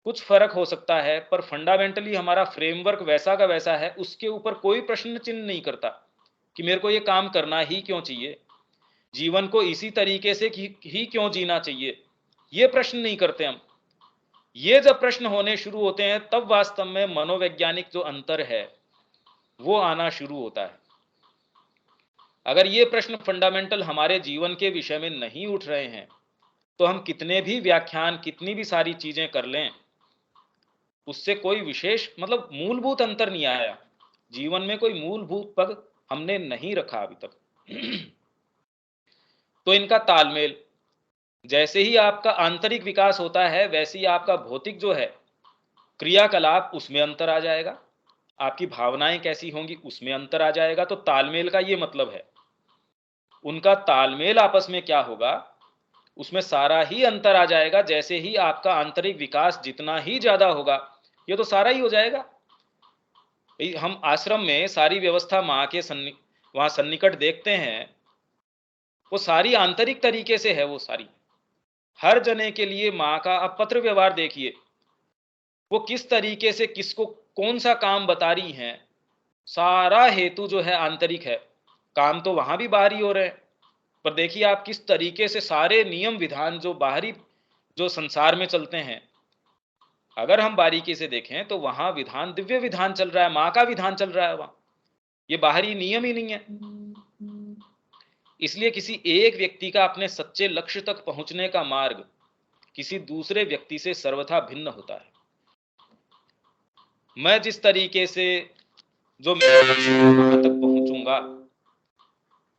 कुछ फर्क हो सकता है, पर फंडामेंटली हमारा फ्रेमवर्क वैसा का वैसा है। उसके ऊपर कोई प्रश्न चिन्ह नहीं करता कि मेरे को ये काम करना ही क्यों चाहिए, जीवन को इसी तरीके से ही क्यों जीना चाहिए, ये प्रश्न नहीं करते हम। ये जब प्रश्न होने शुरू होते हैं, तब वास्तव में मनोवैज्ञानिक जो अंतर है वो आना शुरू होता है। अगर ये प्रश्न फंडामेंटल हमारे जीवन के विषय में नहीं उठ रहे हैं, तो हम कितने भी व्याख्यान, कितनी भी सारी चीजें कर लें, उससे कोई विशेष मतलब मूलभूत अंतर नहीं आया। जीवन में कोई मूलभूत पग हमने नहीं रखा अभी तक। तो इनका तालमेल, जैसे ही आपका आंतरिक विकास होता है, वैसे ही आपका भौतिक जो है क्रियाकलाप, उसमें अंतर आ जाएगा। आपकी भावनाएं कैसी होंगी, उसमें अंतर आ जाएगा। तो तालमेल का ये मतलब है, उनका तालमेल आपस में क्या होगा, उसमें सारा ही अंतर आ जाएगा। जैसे ही आपका आंतरिक विकास जितना ही ज्यादा होगा, ये तो सारा ही हो जाएगा। हम आश्रम में सारी व्यवस्था माँ के वहां सन्निकट देखते हैं, वो सारी आंतरिक तरीके से है। वो सारी हर जने के लिए माँ का, अब पत्र व्यवहार देखिए, वो किस तरीके से किसको कौन सा काम बता रही हैं। सारा हेतु जो है आंतरिक है, काम तो वहां भी बाहरी हो रहे हैं, पर देखिए आप किस तरीके से सारे नियम विधान जो बाहरी जो संसार में चलते हैं, अगर हम बारीकी से देखें तो वहां विधान, दिव्य विधान चल रहा है, माँ का विधान चल रहा है वहां। ये बाहरी नियम ही नहीं है। इसलिए किसी एक व्यक्ति का अपने सच्चे लक्ष्य तक पहुंचने का मार्ग किसी दूसरे व्यक्ति से सर्वथा भिन्न होता है। मैं जिस तरीके से जो मैं वहां तक पहुंचूंगा,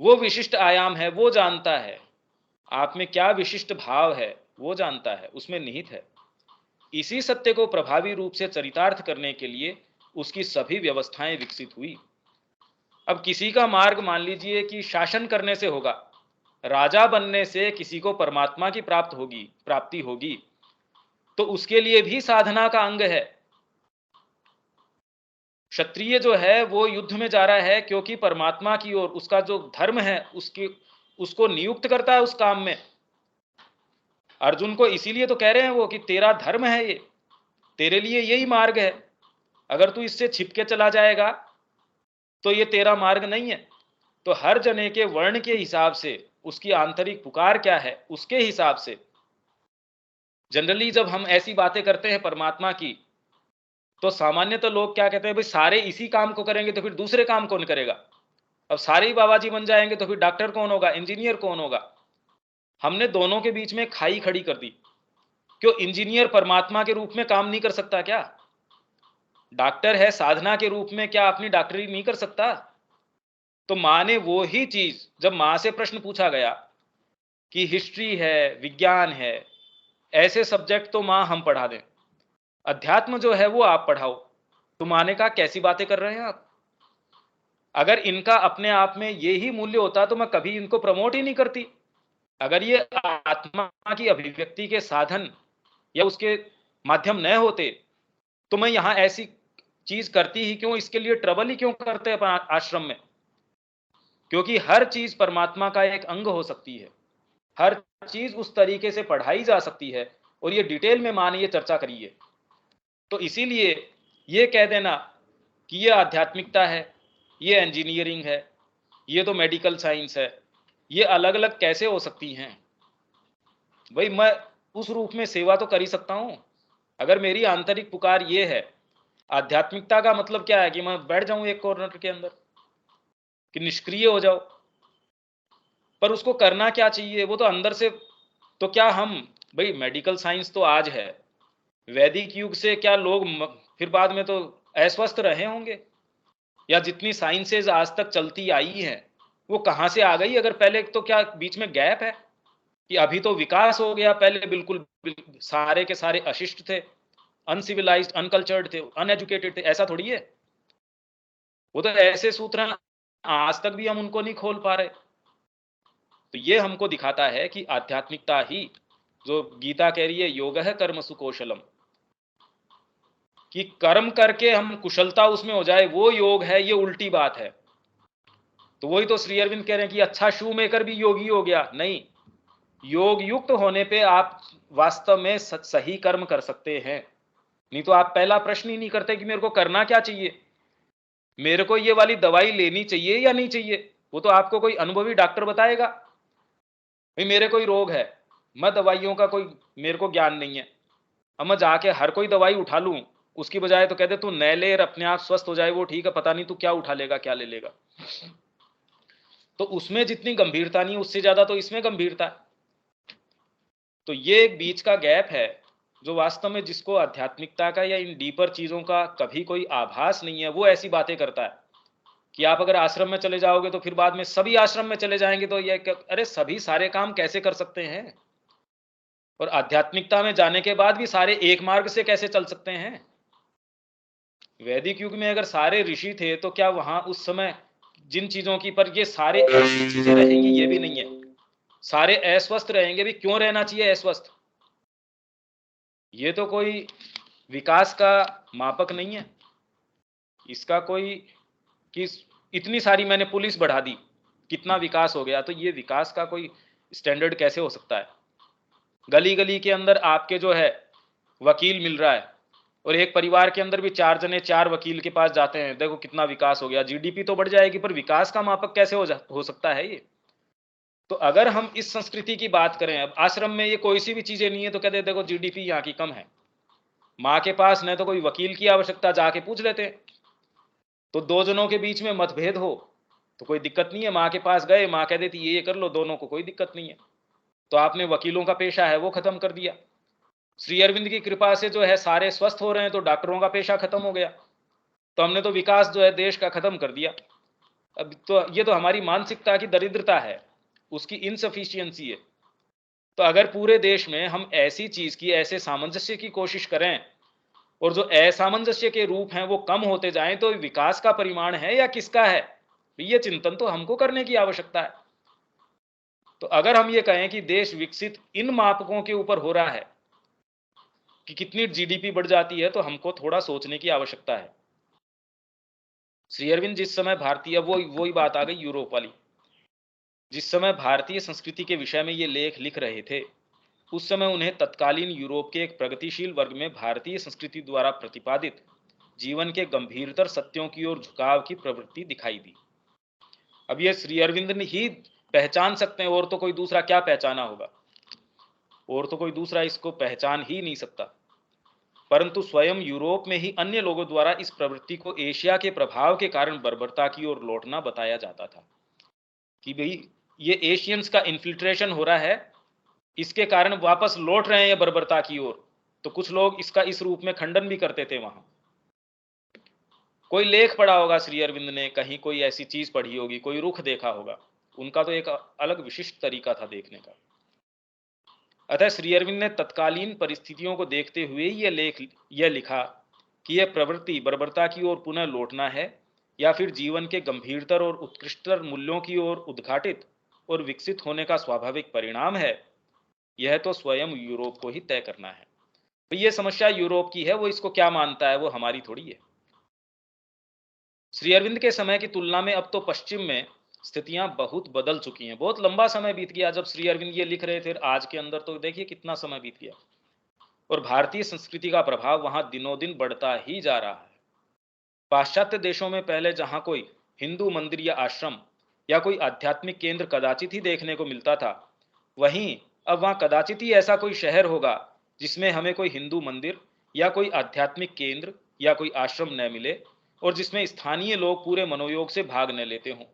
वो विशिष्ट आयाम है, वो जानता है। आप में क्या विशिष्ट भाव है वो जानता है, उसमें निहित है। इसी सत्य को प्रभावी रूप से चरितार्थ करने के लिए उसकी सभी व्यवस्थाएं विकसित हुई। अब किसी का मार्ग मान लीजिए कि शासन करने से होगा, राजा बनने से किसी को परमात्मा की प्राप्ति होगी, तो उसके लिए भी साधना का अंग है। क्षत्रिय जो है वो युद्ध में जा रहा है क्योंकि परमात्मा की ओर उसका जो धर्म है उसको नियुक्त करता है उस काम में। अर्जुन को इसीलिए तो कह रहे हैं वो कि तेरा धर्म है, ये तेरे लिए यही मार्ग है। अगर तू इससे छिपके चला जाएगा तो ये तेरा मार्ग नहीं है। तो हर जने के वर्ण के हिसाब से उसकी आंतरिक पुकार क्या है उसके हिसाब से जनरली जब हम ऐसी बातें करते हैं परमात्मा की, तो सामान्य तो लोग क्या कहते हैं, भाई सारे इसी काम को करेंगे तो फिर दूसरे काम कौन करेगा। अब सारे ही बाबा जी बन जाएंगे तो फिर डॉक्टर कौन होगा, इंजीनियर कौन होगा। हमने दोनों के बीच में खाई खड़ी कर दी। क्यों इंजीनियर परमात्मा के रूप में काम नहीं कर सकता क्या? डॉक्टर है साधना के रूप में, क्या अपनी डॉक्टरी नहीं कर सकता? तो माँ ने वो ही चीज, जब माँ से प्रश्न पूछा गया कि हिस्ट्री है, विज्ञान है, ऐसे सब्जेक्ट तो माँ हम पढ़ा दें, अध्यात्म जो है वो आप पढ़ाओ, तो माँ ने कहा कैसी बातें कर रहे हैं आप। अगर इनका अपने आप में ये ही मूल्य होता तो मैं कभी इनको प्रमोट ही नहीं करती। अगर ये आत्मा की अभिव्यक्ति के साधन या उसके माध्यम न होते तो मैं यहां ऐसी चीज करती ही क्यों, इसके लिए ट्रबल ही क्यों करते हैं आश्रम में। क्योंकि हर चीज परमात्मा का एक अंग हो सकती है, हर चीज उस तरीके से पढ़ाई जा सकती है, और ये डिटेल में माने ये चर्चा करी है। तो इसीलिए ये कह देना कि ये आध्यात्मिकता है, ये इंजीनियरिंग है, ये तो मेडिकल साइंस है, ये अलग अलग कैसे हो सकती हैं। भाई मैं उस रूप में सेवा तो कर ही सकता हूं। अगर मेरी आंतरिक पुकार ये है, आध्यात्मिकता का मतलब क्या है कि मैं बैठ जाऊं एक कॉर्नर के अंदर, कि निष्क्रिय हो जाओ। पर उसको करना क्या चाहिए वो तो अंदर से। तो क्या हम, भाई मेडिकल साइंस तो आज है, वैदिक युग से क्या लोग फिर बाद में तो अस्वस्थ रहे होंगे? या जितनी साइंसेज आज तक चलती आई हैं वो कहां से आ गई? अगर पहले तो क्या बीच में गैप है कि अभी तो विकास हो गया, पहले बिल्कुल सारे के सारे अशिष्ट थे, अनसिविलाइज्ड, अनकल्चर्ड थे, अनएजुकेटेड थे, ऐसा थोड़ी है। वो तो ऐसे सूत्र हैं आज तक भी हम उनको नहीं खोल पा रहे। तो ये हमको दिखाता है कि आध्यात्मिकता ही, जो गीता कह रही है योगः कर्मसु कौशलम, कि कर्म करके हम कुशलता उसमें हो जाए, वो योग है, ये उल्टी बात है। तो वही तो श्री अरविंद कह रहे हैं कि अच्छा शू मेकर भी योगी हो गया, नहीं। योग युक्त होने पे आप वास्तव में सही कर्म कर सकते हैं। नहीं तो आप पहला प्रश्न ही नहीं करते कि मेरे को करना क्या चाहिए, मेरे को ये वाली दवाई लेनी चाहिए या नहीं चाहिए। वो तो आपको कोई अनुभवी डॉक्टर बताएगा। भाई मेरे कोई रोग है, मैं दवाइयों का कोई मेरे को ज्ञान नहीं है, अब मैं जाके हर कोई दवाई उठा लूं उसकी बजाय तो कहते तू नए ले अपने आप स्वस्थ हो जाए, वो ठीक है, पता नहीं तू क्या उठा लेगा क्या ले लेगा। तो उसमें जितनी गंभीरता नहीं उससे ज्यादा तो इसमें गंभीरता है। तो ये एक बीच का गैप है जो वास्तव में, जिसको आध्यात्मिकता का या इन डीपर चीजों का कभी कोई आभास नहीं है, वो ऐसी बातें करता है कि आप अगर आश्रम में चले जाओगे तो फिर बाद में सभी आश्रम में चले जाएंगे तो ये अरे सभी सारे काम कैसे कर सकते हैं, और आध्यात्मिकता में जाने के बाद भी सारे एक मार्ग से कैसे चल सकते हैं। वैदिक युग में अगर सारे ऋषि थे तो क्या वहां उस समय जिन चीजों की पर ये सारे ऐसी चीजें रहेंगी, ये भी नहीं है। सारे अस्वस्थ रहेंगे भी, क्यों रहना चाहिए अस्वस्थ? ये तो कोई विकास का मापक नहीं है। इसका कोई कि इतनी सारी मैंने पुलिस बढ़ा दी कितना विकास हो गया, तो ये विकास का कोई स्टैंडर्ड कैसे हो सकता है? गली गली के अंदर आपके जो है वकील मिल रहा है, और एक परिवार के अंदर भी 4 जने 4 वकील के पास जाते हैं, देखो कितना विकास हो गया। जीडीपी तो बढ़ जाएगी पर विकास का मापक कैसे हो सकता है ये? तो अगर हम इस संस्कृति की बात करें, अब आश्रम में ये कोई सी भी चीजें नहीं है तो कहते देखो जीडीपी यहाँ की कम है, माँ के पास न तो कोई वकील की आवश्यकता, जाके पूछ लेते हैं। तो 2 जनों के बीच में मतभेद हो तो कोई दिक्कत नहीं है, माँ के पास गए, माँ कह देती ये कर लो, दोनों को कोई दिक्कत नहीं है। तो आपने वकीलों का पेशा है वो खत्म कर दिया। श्री अरविंद की कृपा से जो है सारे स्वस्थ हो रहे हैं तो डॉक्टरों का पेशा खत्म हो गया। तो हमने तो विकास जो है देश का खत्म कर दिया। अब तो ये तो हमारी मानसिकता की दरिद्रता है, उसकी इनसफिशियंसी है। तो अगर पूरे देश में हम ऐसी चीज की, ऐसे सामंजस्य की कोशिश करें और जो असामंजस्य के रूप हैं वो कम होते जाएं, तो विकास का परिमाण है या किसका है? ये चिंतन तो हमको करने की आवश्यकता है। तो अगर हम ये कहें कि देश विकसित इन मापकों के ऊपर हो रहा है कि कितनी जीडीपी बढ़ जाती है, तो हमको थोड़ा सोचने की आवश्यकता है। श्री अरविंद जिस समय भारतीय, वही बात आ गई यूरोप वाली, जिस समय भारतीय संस्कृति के विषय में ये लेख लिख रहे थे, उस समय उन्हें तत्कालीन यूरोप के एक प्रगतिशील वर्ग में भारतीय संस्कृति द्वारा प्रतिपादित जीवन के गंभीरतर सत्यों की ओर झुकाव की प्रवृत्ति दिखाई दी। अब ये श्री अरविंद ने ही पहचान सकते हैं, और तो कोई दूसरा क्या पहचाना होगा, और तो कोई दूसरा इसको पहचान ही नहीं सकता। परंतु स्वयं यूरोप में ही अन्य लोगों द्वारा इस प्रवृत्ति को एशिया के प्रभाव के कारण बर्बरता की ओर लौटना बताया जाता था कि भाई ये एशियंस का इन्फिल्ट्रेशन हो रहा है, इसके कारण वापस लौट रहे हैं ये बर्बरता की ओर। तो कुछ लोग इसका इस रूप में खंडन भी करते थे। वहां कोई लेख पढ़ा होगा श्री अरविंद ने, कहीं कोई ऐसी चीज पढ़ी होगी, कोई रुख देखा होगा, उनका तो एक अलग विशिष्ट तरीका था देखने का। अतः श्री अरविंद ने तत्कालीन परिस्थितियों को देखते हुए यह लिखा कि यह प्रवृत्ति बर्बरता की ओर पुनः लौटना है या फिर जीवन के गंभीरतर और उत्कृष्टतर मूल्यों की ओर उद्घाटित और विकसित होने का स्वाभाविक परिणाम है, यह तो स्वयं यूरोप को ही तय करना है। तो ये समस्या यूरोप की है, वो इसको क्या मानता है, वो हमारी थोड़ी है। श्री अरविंद के समय की तुलना में अब तो पश्चिम में स्थितियां बहुत बदल चुकी हैं। बहुत लंबा समय बीत गया जब श्री अरविंद ये लिख रहे थे, आज के अंदर तो देखिए कितना समय बीत गया, और भारतीय संस्कृति का प्रभाव वहां दिनों दिन बढ़ता ही जा रहा है। पाश्चात्य देशों में पहले जहां कोई हिंदू मंदिर या आश्रम या कोई आध्यात्मिक केंद्र कदाचित ही देखने को मिलता था, वहीं अब वहां कदाचित ही ऐसा कोई शहर होगा जिसमें हमें कोई हिंदू मंदिर या कोई आध्यात्मिक केंद्र या कोई आश्रम न मिले और जिसमें स्थानीय लोग पूरे मनोयोग से भाग न लेते हों।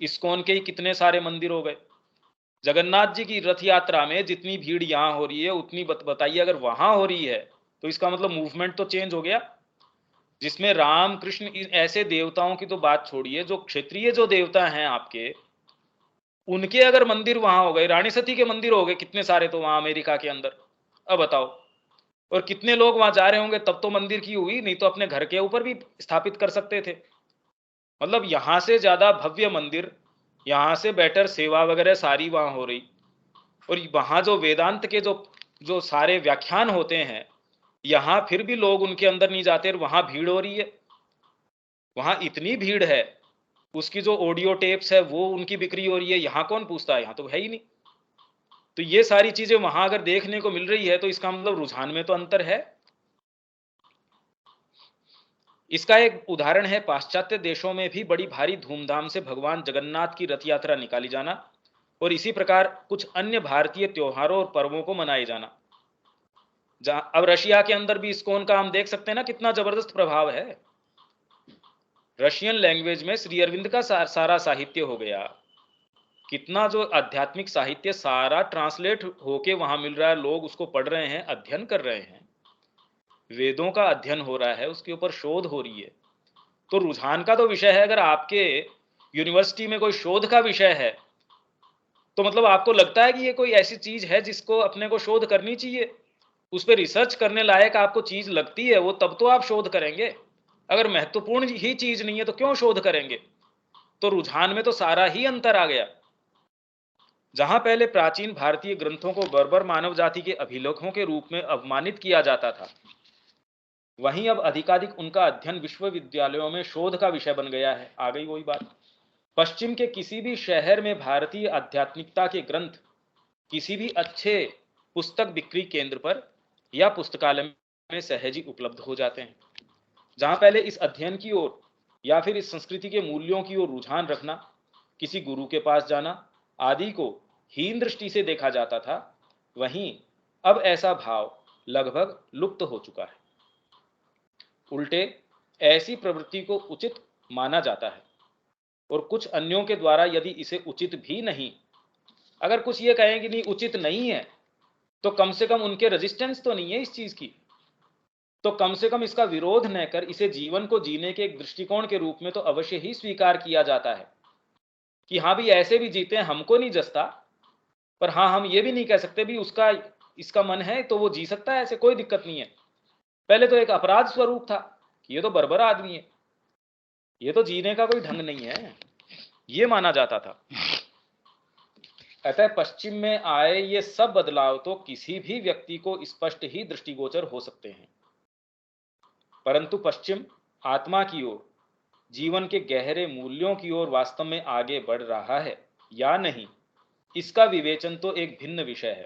इस्कॉन के ही कितने सारे मंदिर हो गए। जगन्नाथ जी की रथ यात्रा में जितनी भीड़ यहाँ हो रही है, उतनी बताइए अगर वहां हो रही है, तो इसका मतलब मूवमेंट तो चेंज हो गया। जिसमें राम कृष्ण ऐसे देवताओं की तो बात छोड़िए, जो क्षेत्रीय जो देवता हैं आपके, उनके अगर मंदिर वहां हो गए, रानी सती के मंदिर हो गए कितने सारे तो वहां अमेरिका के अंदर। अब बताओ, और कितने लोग वहां जा रहे होंगे, तब तो मंदिर की हुई, नहीं तो अपने घर के ऊपर भी स्थापित कर सकते थे। मतलब यहां से ज्यादा भव्य मंदिर, यहां से बेटर सेवा वगैरह सारी वहां हो रही, और वहां जो वेदांत के जो जो सारे व्याख्यान होते हैं, यहां फिर भी लोग उनके अंदर नहीं जाते, और वहां भीड़ हो रही है। वहां इतनी भीड़ है, उसकी जो ऑडियो टेप्स है वो उनकी बिक्री हो रही है, यहां कौन पूछता है, यहां तो है ही नहीं। तो ये सारी चीजें वहां अगर देखने को मिल रही है, तो इसका मतलब रुझान में तो अंतर है। इसका एक उदाहरण है पाश्चात्य देशों में भी बड़ी भारी धूमधाम से भगवान जगन्नाथ की रथ यात्रा निकाली जाना, और इसी प्रकार कुछ अन्य भारतीय त्योहारों और पर्वों को मनाए जाना। जहां अब रशिया के अंदर भी इस्कॉन का हम देख सकते हैं ना, कितना जबरदस्त प्रभाव है। रशियन लैंग्वेज में श्री अरविंद का सारा साहित्य हो गया, कितना जो आध्यात्मिक साहित्य सारा ट्रांसलेट होके वहां मिल रहा है, लोग उसको पढ़ रहे हैं, अध्ययन कर रहे हैं, वेदों का अध्ययन हो रहा है, उसके ऊपर शोध हो रही है। तो रुझान का तो विषय है। अगर आपके यूनिवर्सिटी में कोई शोध का विषय है, तो मतलब आपको लगता है कि ये कोई ऐसी चीज है जिसको अपने को शोध करनी चाहिए, उस पर रिसर्च करने लायक आपको चीज लगती है, वो तब तो आप शोध करेंगे। अगर महत्वपूर्ण ही चीज नहीं है तो क्यों शोध करेंगे? तो रुझान में तो सारा ही अंतर आ गया। जहां पहले प्राचीन भारतीय ग्रंथों को बर्बर मानव जाति के अभिलेखों के रूप में अवमानित किया जाता था, वहीं अब अधिकाधिक उनका अध्ययन विश्वविद्यालयों में शोध का विषय बन गया है। आ गई वही बात। पश्चिम के किसी भी शहर में भारतीय आध्यात्मिकता के ग्रंथ किसी भी अच्छे पुस्तक बिक्री केंद्र पर या पुस्तकालय में सहज ही उपलब्ध हो जाते हैं। जहां पहले इस अध्ययन की ओर या फिर इस संस्कृति के मूल्यों की ओर रुझान रखना, किसी गुरु के पास जाना आदि को हीन दृष्टि से देखा जाता था, वहीं अब ऐसा भाव लगभग लुप्त हो चुका है। उल्टे ऐसी प्रवृत्ति को उचित माना जाता है, और कुछ अन्यों के द्वारा यदि इसे उचित भी नहीं, अगर कुछ ये कहें कि नहीं उचित नहीं है, तो कम से कम उनके रेजिस्टेंस तो नहीं है इस चीज की। तो कम से कम इसका विरोध न कर इसे जीवन को जीने के एक दृष्टिकोण के रूप में तो अवश्य ही स्वीकार किया जाता है कि हाँ भी ऐसे भी जीते हैं, हमको नहीं जसता, पर हाँ हम ये भी नहीं कह सकते भी उसका इसका मन है तो वो जी सकता है, ऐसे कोई दिक्कत नहीं है। पहले तो एक अपराध स्वरूप था कि ये तो बर्बर आदमी है, ये तो जीने का कोई ढंग नहीं है, ये माना जाता था। अतः पश्चिम में आए ये सब बदलाव तो किसी भी व्यक्ति को स्पष्ट ही दृष्टिगोचर हो सकते हैं, परंतु पश्चिम आत्मा की ओर, जीवन के गहरे मूल्यों की ओर वास्तव में आगे बढ़ रहा है या नहीं, इसका विवेचन तो एक भिन्न विषय है,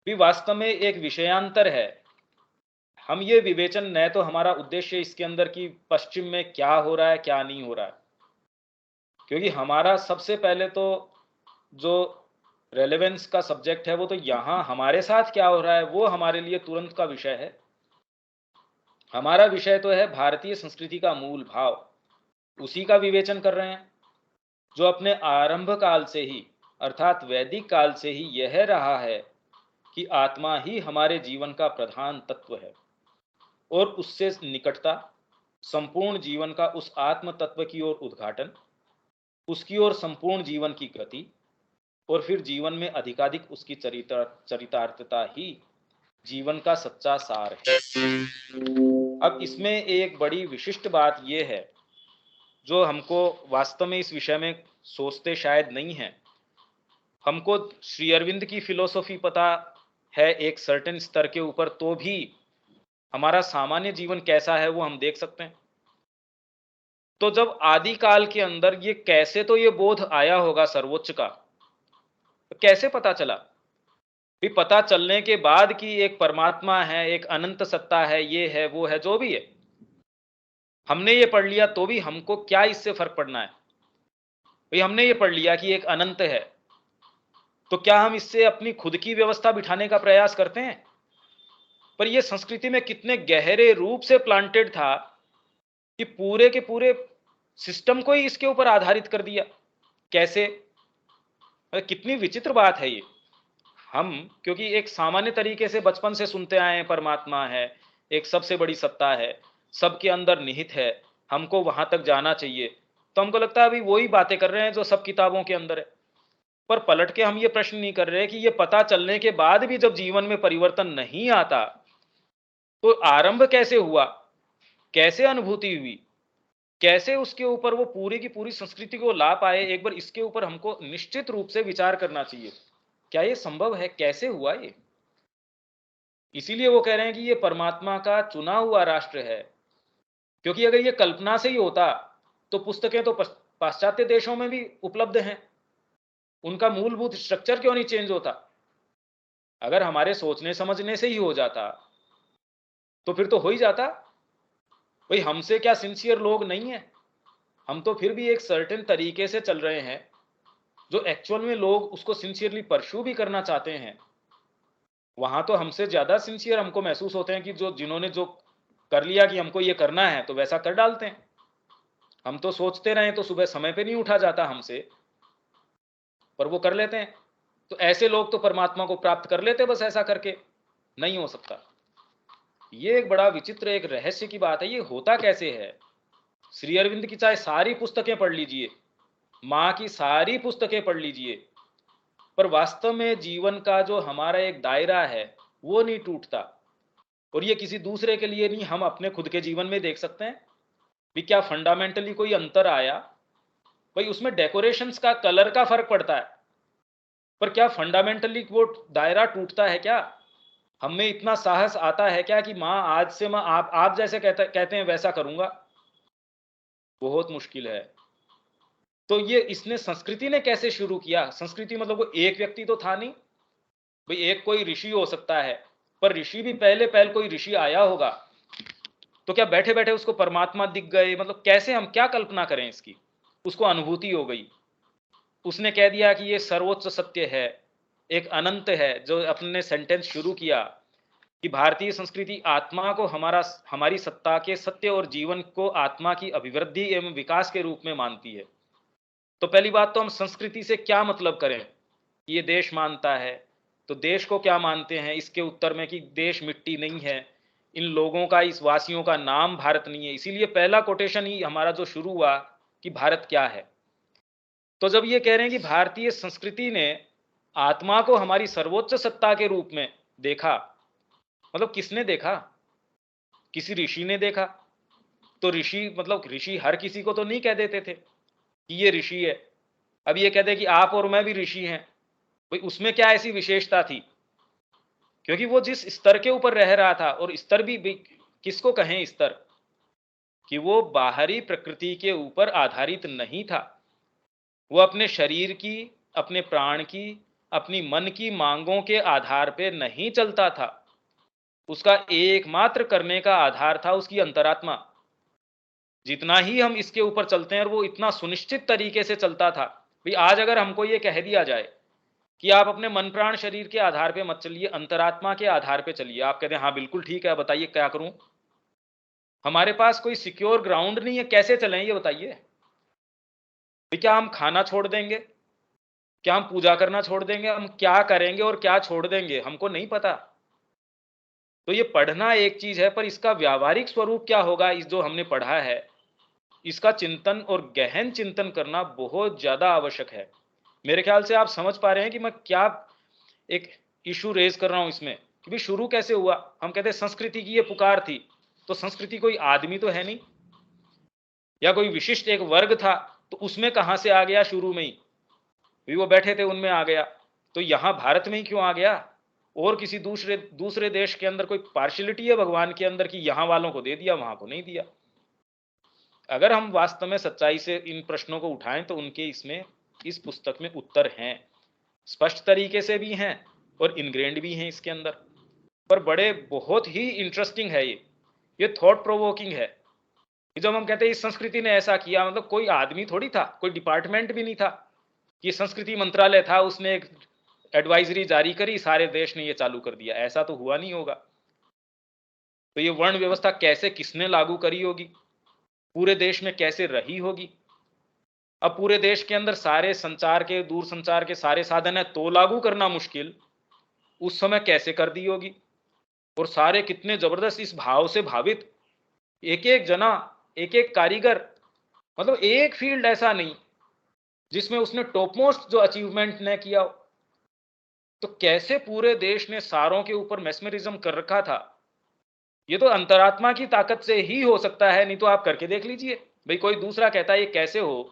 भी वास्तव में एक विषयांतर है। हम ये विवेचन न तो हमारा उद्देश्य इसके अंदर कि पश्चिम में क्या हो रहा है क्या नहीं हो रहा है, क्योंकि हमारा सबसे पहले तो जो रेलेवेंस का सब्जेक्ट है वो तो यहाँ हमारे साथ क्या हो रहा है वो हमारे लिए तुरंत का विषय है। हमारा विषय तो है भारतीय संस्कृति का मूल भाव, उसी का विवेचन कर रहे हैं, जो अपने आरंभ काल से ही अर्थात वैदिक काल से ही यह रहा है कि आत्मा ही हमारे जीवन का प्रधान तत्व है, और उससे निकटता, संपूर्ण जीवन का उस आत्म तत्व की ओर उद्घाटन, उसकी ओर संपूर्ण जीवन की गति, और फिर जीवन में अधिकाधिक उसकी चरितार्थता ही जीवन का सच्चा सार है। अब इसमें एक बड़ी विशिष्ट बात यह है जो हमको वास्तव में इस विषय में सोचते शायद नहीं है। हमको श्री अरविंद की फिलोसॉफी पता है एक सर्टेन स्तर के ऊपर, तो भी हमारा सामान्य जीवन कैसा है वो हम देख सकते हैं। तो जब आदि काल के अंदर ये कैसे तो ये बोध आया होगा सर्वोच्च का, तो कैसे पता चला? भी पता चलने के बाद कि एक परमात्मा है, एक अनंत सत्ता है, ये है वो है, जो भी है, हमने ये पढ़ लिया तो भी हमको क्या इससे फर्क पड़ना है? भाई हमने ये पढ़ लिया कि एक अनंत है, तो क्या हम इससे अपनी खुद की व्यवस्था बिठाने का प्रयास करते हैं? पर ये संस्कृति में कितने गहरे रूप से प्लांटेड था कि पूरे के पूरे सिस्टम को ही इसके ऊपर आधारित कर दिया। कैसे? कितनी विचित्र बात है ये। हम क्योंकि एक सामान्य तरीके से बचपन से सुनते आए हैं परमात्मा है, एक सबसे बड़ी सत्ता है, सबके अंदर निहित है, हमको वहां तक जाना चाहिए, तो हमको लगता है अभी वही बातें कर रहे हैं जो सब किताबों के अंदर है। पर पलट के हम ये प्रश्न नहीं कर रहे कि ये पता चलने के बाद भी जब जीवन में परिवर्तन नहीं आता तो आरंभ कैसे हुआ, कैसे अनुभूति हुई, कैसे उसके ऊपर वो पूरी की पूरी संस्कृति को ला पाए। एक बार इसके ऊपर हमको निश्चित रूप से विचार करना चाहिए, क्या ये संभव है, कैसे हुआ ये? इसीलिए वो कह रहे हैं कि ये परमात्मा का चुना हुआ राष्ट्र है, क्योंकि अगर ये कल्पना से ही होता तो पुस्तकें तो पाश्चात्य देशों में भी उपलब्ध हैं, उनका मूलभूत स्ट्रक्चर क्यों नहीं चेंज होता? अगर हमारे सोचने समझने से ही हो जाता तो फिर तो हो ही जाता। भाई हमसे क्या सिंसियर लोग नहीं है, हम तो फिर भी एक सर्टेन तरीके से चल रहे हैं जो एक्चुअल में लोग उसको सिंसियरली परस्यू भी करना चाहते हैं। वहां तो हमसे ज्यादा सिंसियर हमको महसूस होते हैं कि जो जिन्होंने जो कर लिया कि हमको ये करना है तो वैसा कर डालते हैं। हम तो सोचते रहे तो सुबह समय पे नहीं उठा जाता हमसे, पर वो कर लेते हैं। तो ऐसे लोग तो परमात्मा को प्राप्त कर लेते बस ऐसा करके, नहीं हो सकता। ये एक बड़ा विचित्र एक रहस्य की बात है। ये होता कैसे है? श्री अरविंद की चाहे सारी पुस्तकें पढ़ लीजिए, माँ की सारी पुस्तकें पढ़ लीजिए, पर वास्तव में जीवन का जो हमारा एक दायरा है वो नहीं टूटता। और ये किसी दूसरे के लिए नहीं, हम अपने खुद के जीवन में देख सकते हैं भी क्या फंडामेंटली कोई अंतर आया। भाई उसमें डेकोरेशंस का कलर का फर्क पड़ता है, पर क्या फंडामेंटली वो दायरा टूटता है? क्या हमें इतना साहस आता है क्या कि माँ आज से मैं आप जैसे कहते हैं वैसा करूंगा? बहुत मुश्किल है। तो ये इसने संस्कृति ने कैसे शुरू किया? संस्कृति मतलब वो एक व्यक्ति तो था नहीं भाई, एक कोई ऋषि हो सकता है, पर ऋषि भी पहले कोई ऋषि आया होगा, तो क्या बैठे बैठे उसको परमात्मा दिख गए? मतलब कैसे, हम क्या कल्पना करें इसकी? उसको अनुभूति हो गई, उसने कह दिया कि ये सर्वोच्च सत्य है, एक अनंत है। जो अपने सेंटेंस शुरू किया कि भारतीय संस्कृति आत्मा को हमारी सत्ता के सत्य और जीवन को आत्मा की अभिवृद्धि एवं विकास के रूप में मानती है। तो पहली बात तो हम संस्कृति से क्या मतलब करें? ये देश मानता है, तो देश को क्या मानते हैं? इसके उत्तर में कि देश मिट्टी नहीं है, इन लोगों का, इस वासियों का नाम भारत नहीं है। इसीलिए पहला कोटेशन ही हमारा जो शुरू हुआ कि भारत क्या है। तो जब ये कह रहे हैं कि भारतीय संस्कृति ने आत्मा को हमारी सर्वोच्च सत्ता के रूप में देखा, मतलब किसने देखा? किसी ऋषि ने देखा। तो ऋषि मतलब ऋषि हर किसी को तो नहीं कह देते थे कि ये ऋषि है। अब ये कहते कि आप और मैं भी ऋषि हैं, भाई उसमें क्या ऐसी विशेषता थी? क्योंकि वो जिस स्तर के ऊपर रह रहा था, और स्तर भी किसको कहें स्तर, कि वो बाहरी प्रकृति के ऊपर आधारित नहीं था। वो अपने शरीर की, अपने प्राण की, अपनी मन की मांगों के आधार पे नहीं चलता था। उसका एकमात्र करने का आधार था उसकी अंतरात्मा। जितना ही हम इसके ऊपर चलते हैं, और वो इतना सुनिश्चित तरीके से चलता था। भाई आज अगर हमको ये कह दिया जाए कि आप अपने मन प्राण शरीर के आधार पे मत चलिए, अंतरात्मा के आधार पे चलिए, आप कहते हैं हाँ बिल्कुल ठीक है, बताइए क्या करूं? हमारे पास कोई सिक्योर ग्राउंड नहीं है, कैसे चलें ये बताइए। क्या हम खाना छोड़ देंगे? क्या हम पूजा करना छोड़ देंगे? हम क्या करेंगे और क्या छोड़ देंगे, हमको नहीं पता। तो ये पढ़ना एक चीज है, पर इसका व्यावहारिक स्वरूप क्या होगा, इस जो हमने पढ़ा है, इसका चिंतन और गहन चिंतन करना बहुत ज्यादा आवश्यक है। मेरे ख्याल से आप समझ पा रहे हैं कि मैं क्या एक इशू रेज कर रहा हूं इसमें, कि भाई शुरू कैसे हुआ। हम कहते हैं संस्कृति की ये पुकार थी, तो संस्कृति कोई आदमी तो है नहीं, या कोई विशिष्ट एक वर्ग था, तो उसमें कहां से आ गया शुरू में ही? भी वो बैठे थे उनमें आ गया। तो यहां भारत में ही क्यों आ गया? और किसी दूसरे देश के अंदर कोई पार्शियलिटी है भगवान के अंदर कि यहां वालों को दे दिया, वहां को नहीं दिया? अगर हम वास्तव में सच्चाई से इन प्रश्नों को उठाएं तो उनके इसमें, इस पुस्तक में उत्तर हैं, स्पष्ट तरीके से भी हैं और इनग्रेंड भी हैं इसके अंदर। पर बड़े बहुत ही इंटरेस्टिंग है ये थॉट प्रोवोकिंग है। जब हम कहते हैं इस संस्कृति ने ऐसा किया, मतलब कोई आदमी थोड़ी था, कोई डिपार्टमेंट भी नहीं था कि संस्कृति मंत्रालय था, उसने एक एडवाइजरी जारी करी, सारे देश ने ये चालू कर दिया, ऐसा तो हुआ नहीं होगा। तो ये वर्ण व्यवस्था कैसे, किसने लागू करी होगी, पूरे देश में कैसे रही होगी? अब पूरे देश के अंदर सारे संचार के, दूर संचार के सारे साधन है, तो लागू करना मुश्किल, उस समय कैसे कर दी होगी? और सारे कितने जबरदस्त इस भाव से भावित, एक एक जना, एक एक कारीगर, मतलब एक फील्ड ऐसा नहीं जिसमें उसने टॉप मोस्ट जो अचीवमेंट ने किया हो। तो कैसे पूरे देश ने सारों के ऊपर मैस्मरिज्म कर रखा था? ये तो अंतरात्मा की ताकत से ही हो सकता है, नहीं तो आप करके देख लीजिए। भाई कोई दूसरा कहता है ये कैसे हो,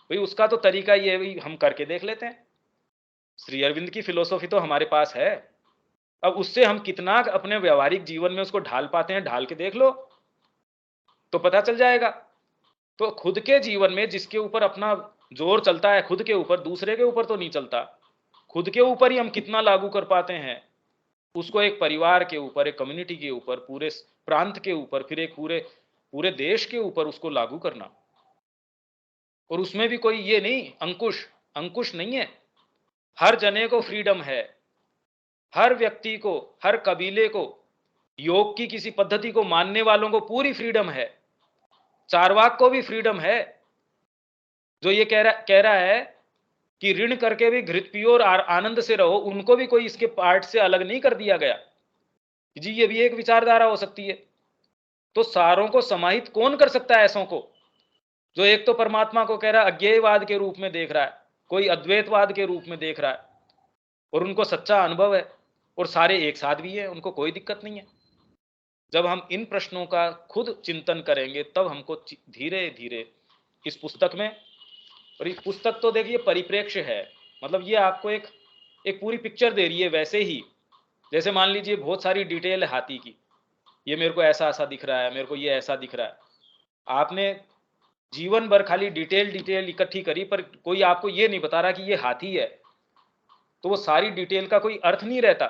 भाई उसका तो तरीका ये है, भाई हम करके देख लेते हैं। श्री अरविंद की फिलोसॉफी तो हमारे पास है, अब उससे हम कितना अपने व्यवहारिक जीवन में उसको ढाल पाते हैं, ढाल के देख लो तो पता चल जाएगा। तो खुद के जीवन में जिसके ऊपर अपना जोर चलता है, खुद के ऊपर, दूसरे के ऊपर तो नहीं चलता, खुद के ऊपर ही हम कितना लागू कर पाते हैं, उसको एक परिवार के ऊपर, एक कम्युनिटी के ऊपर, पूरे प्रांत के ऊपर, फिर एक पूरे पूरे देश के ऊपर उसको लागू करना। और उसमें भी कोई ये नहीं अंकुश, अंकुश नहीं है, हर जने को फ्रीडम है, हर व्यक्ति को, हर कबीले को, योग की किसी पद्धति को मानने वालों को पूरी फ्रीडम है, चारवाक को भी फ्रीडम है। जो ये कह रहा है कि ऋण करके भी घृत पियो और आनंद से रहो, उनको भी कोई इसके पार्ट से अलग नहीं कर दिया गया जी, ये भी एक विचारधारा हो सकती है। तो सारों को समाहित कौन कर सकता है ऐसों को? जो एक तो परमात्मा को कह रहा है अज्ञेयवाद के रूप में देख रहा है, कोई अद्वैतवाद के रूप में देख रहा है, और उनको सच्चा अनुभव है, और सारे एक साथ भी है, उनको कोई दिक्कत नहीं है। जब हम इन प्रश्नों का खुद चिंतन करेंगे तब हमको धीरे धीरे इस पुस्तक में, और इस पुस्तक तो देखिए परिप्रेक्ष्य है, मतलब ये आपको एक पूरी पिक्चर दे रही है। वैसे ही जैसे मान लीजिए बहुत सारी डिटेल है हाथी की, ये मेरे को ऐसा ऐसा दिख रहा है, मेरे को ये ऐसा दिख रहा है, आपने जीवन भर खाली डिटेल इकट्ठी करी, पर कोई आपको ये नहीं बता रहा कि ये हाथी है, तो वो सारी डिटेल का कोई अर्थ नहीं रहता।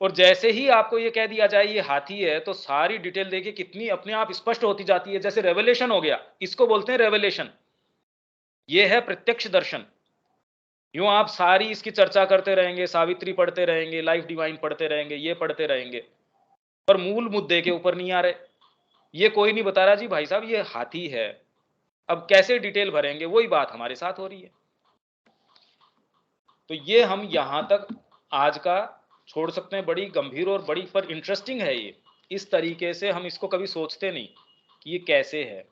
और जैसे ही आपको ये कह दिया जाए ये हाथी है, तो सारी डिटेल देखिए कितनी अपने आप स्पष्ट होती जाती है, जैसे रेवलेशन हो गया, इसको बोलते हैं रेवलेशन। ये है प्रत्यक्ष दर्शन। यूं आप सारी इसकी चर्चा करते रहेंगे, सावित्री पढ़ते रहेंगे, लाइफ डिवाइन पढ़ते रहेंगे, ये पढ़ते रहेंगे, पर मूल मुद्दे के ऊपर नहीं आ रहे। ये कोई नहीं बता रहा जी भाई साहब ये हाथी है, अब कैसे डिटेल भरेंगे, वही बात हमारे साथ हो रही है। तो ये हम यहां तक आज का छोड़ सकते हैं, बड़ी गंभीर और बड़ी पर इंटरेस्टिंग है ये। इस तरीके से हम इसको कभी सोचते नहीं कि ये कैसे है।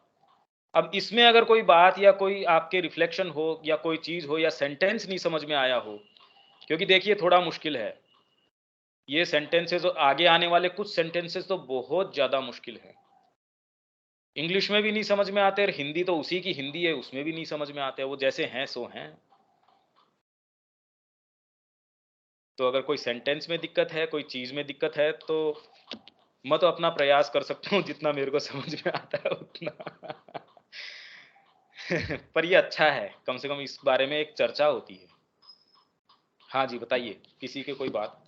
अब इसमें अगर कोई बात या कोई आपके रिफ्लेक्शन हो या कोई चीज़ हो या सेंटेंस नहीं समझ में आया हो, क्योंकि देखिए थोड़ा मुश्किल है। ये सेंटेंसेस आगे आने वाले कुछ सेंटेंसेस तो बहुत ज़्यादा मुश्किल है। इंग्लिश में भी नहीं समझ में आते और हिंदी तो उसी की हिंदी है, उसमें भी नहीं समझ में आते, वो जैसे हैं सो हैं। तो अगर कोई सेंटेंस में दिक्कत है, कोई चीज़ में दिक्कत है, तो मैं तो अपना प्रयास कर सकता हूँ जितना मेरे को समझ में आता है उतना। पर ये अच्छा है, कम से कम इस बारे में एक चर्चा होती है। हाँ जी, बताइए, किसी के कोई बात?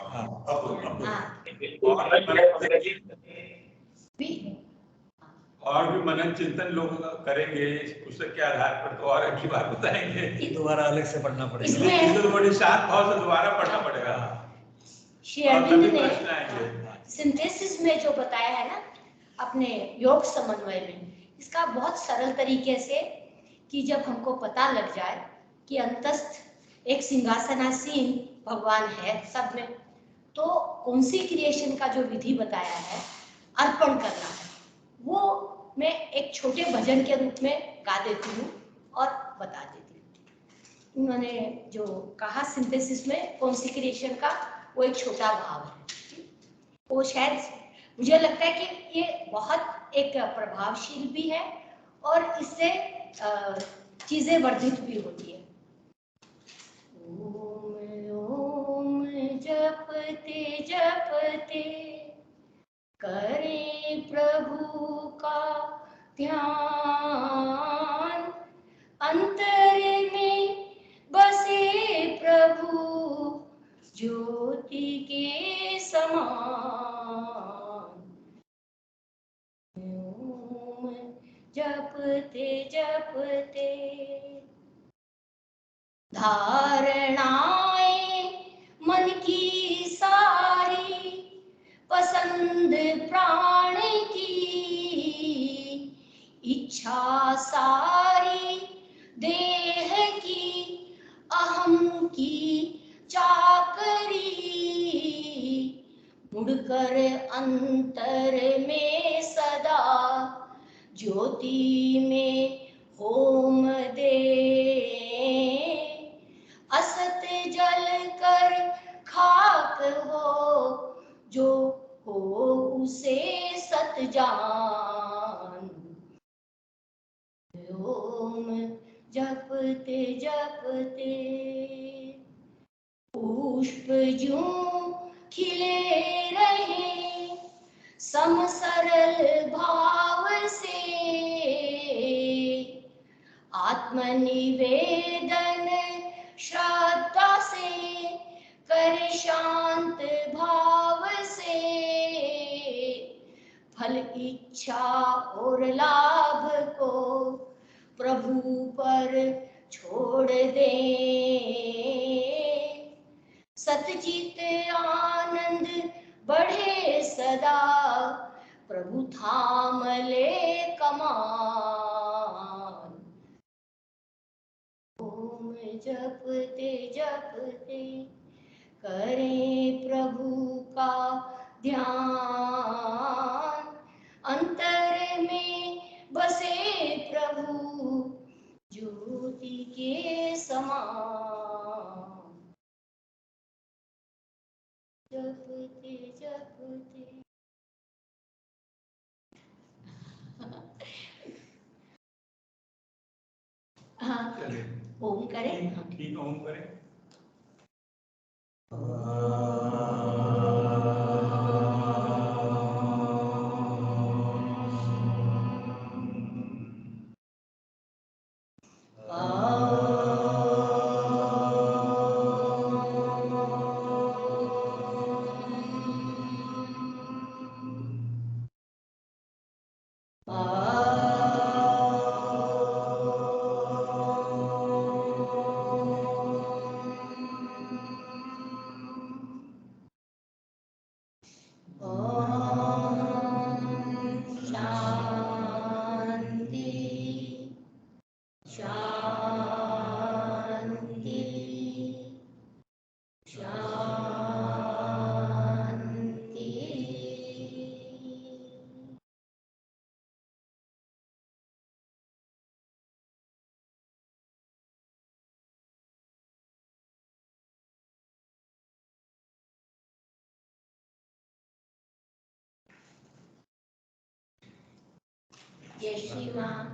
हाँ, अब हाँ भी और भी मनन चिंतन लोग करेंगे इस पुस्तक के आधार पर, तो और अगली बार बताएंगे। दोबारा अलग से पढ़ना पड़ेगा। इसमें तो बड़ी शांत भाव से दोबारा पढ़ना पड़ेगा। श्री और अरविंद तभी ने प्रश्न आएंगे। सिंथेसिस में जो बताया है ना अपने योग समन्वय में, इसका बहुत सरल तरीके से कि जब हमको पता लग जाए कि अंतस्थ एक सिंहासनासीन भगवान है सब में, तो कौन सी क्रिएशन का जो विधि बताया है अर्पण करना है, वो मैं एक छोटे भजन के रूप में गा देती हूँ और बता देती हूँ। उन्होंने जो कहा सिंथेसिस में कौन सी क्रिएशन का, वो एक छोटा भाव है। वो शायद मुझे लगता है कि ये बहुत एक प्रभावशील भी है और इससे चीजें वर्धित भी होती है। ओम ओम जपते जपते करें प्रभु का ध्यान, अंतर में बसे प्रभु ज्योति के समान। ओम जपते जपते धारणाएं मन की सारी, पसंद प्राण की इच्छा सारी, देह की अहम की चाकरी, मुड़कर अंतर में सदा ज्योति में होम दे, असत जल कर खाक हो जो हो उसे सत जान। ओम जपते जपते पुष्प ज्यों खिले रहे सम सरल भाव से, आत्मनिवेदन श्रद्धा से कर शांत भाव से, फल इच्छा और लाभ को प्रभु पर छोड़ दे, सतचित आनंद बढ़े सदा प्रभु थाम ले कमान। ओम जपते जपते करें प्रभु का ध्यान, अंतर में बसे प्रभु ज्योति के समान। जपते जपते हाँ, चलिए ओम करें। ठीक, ओम करें। शांति। जय श्री राम।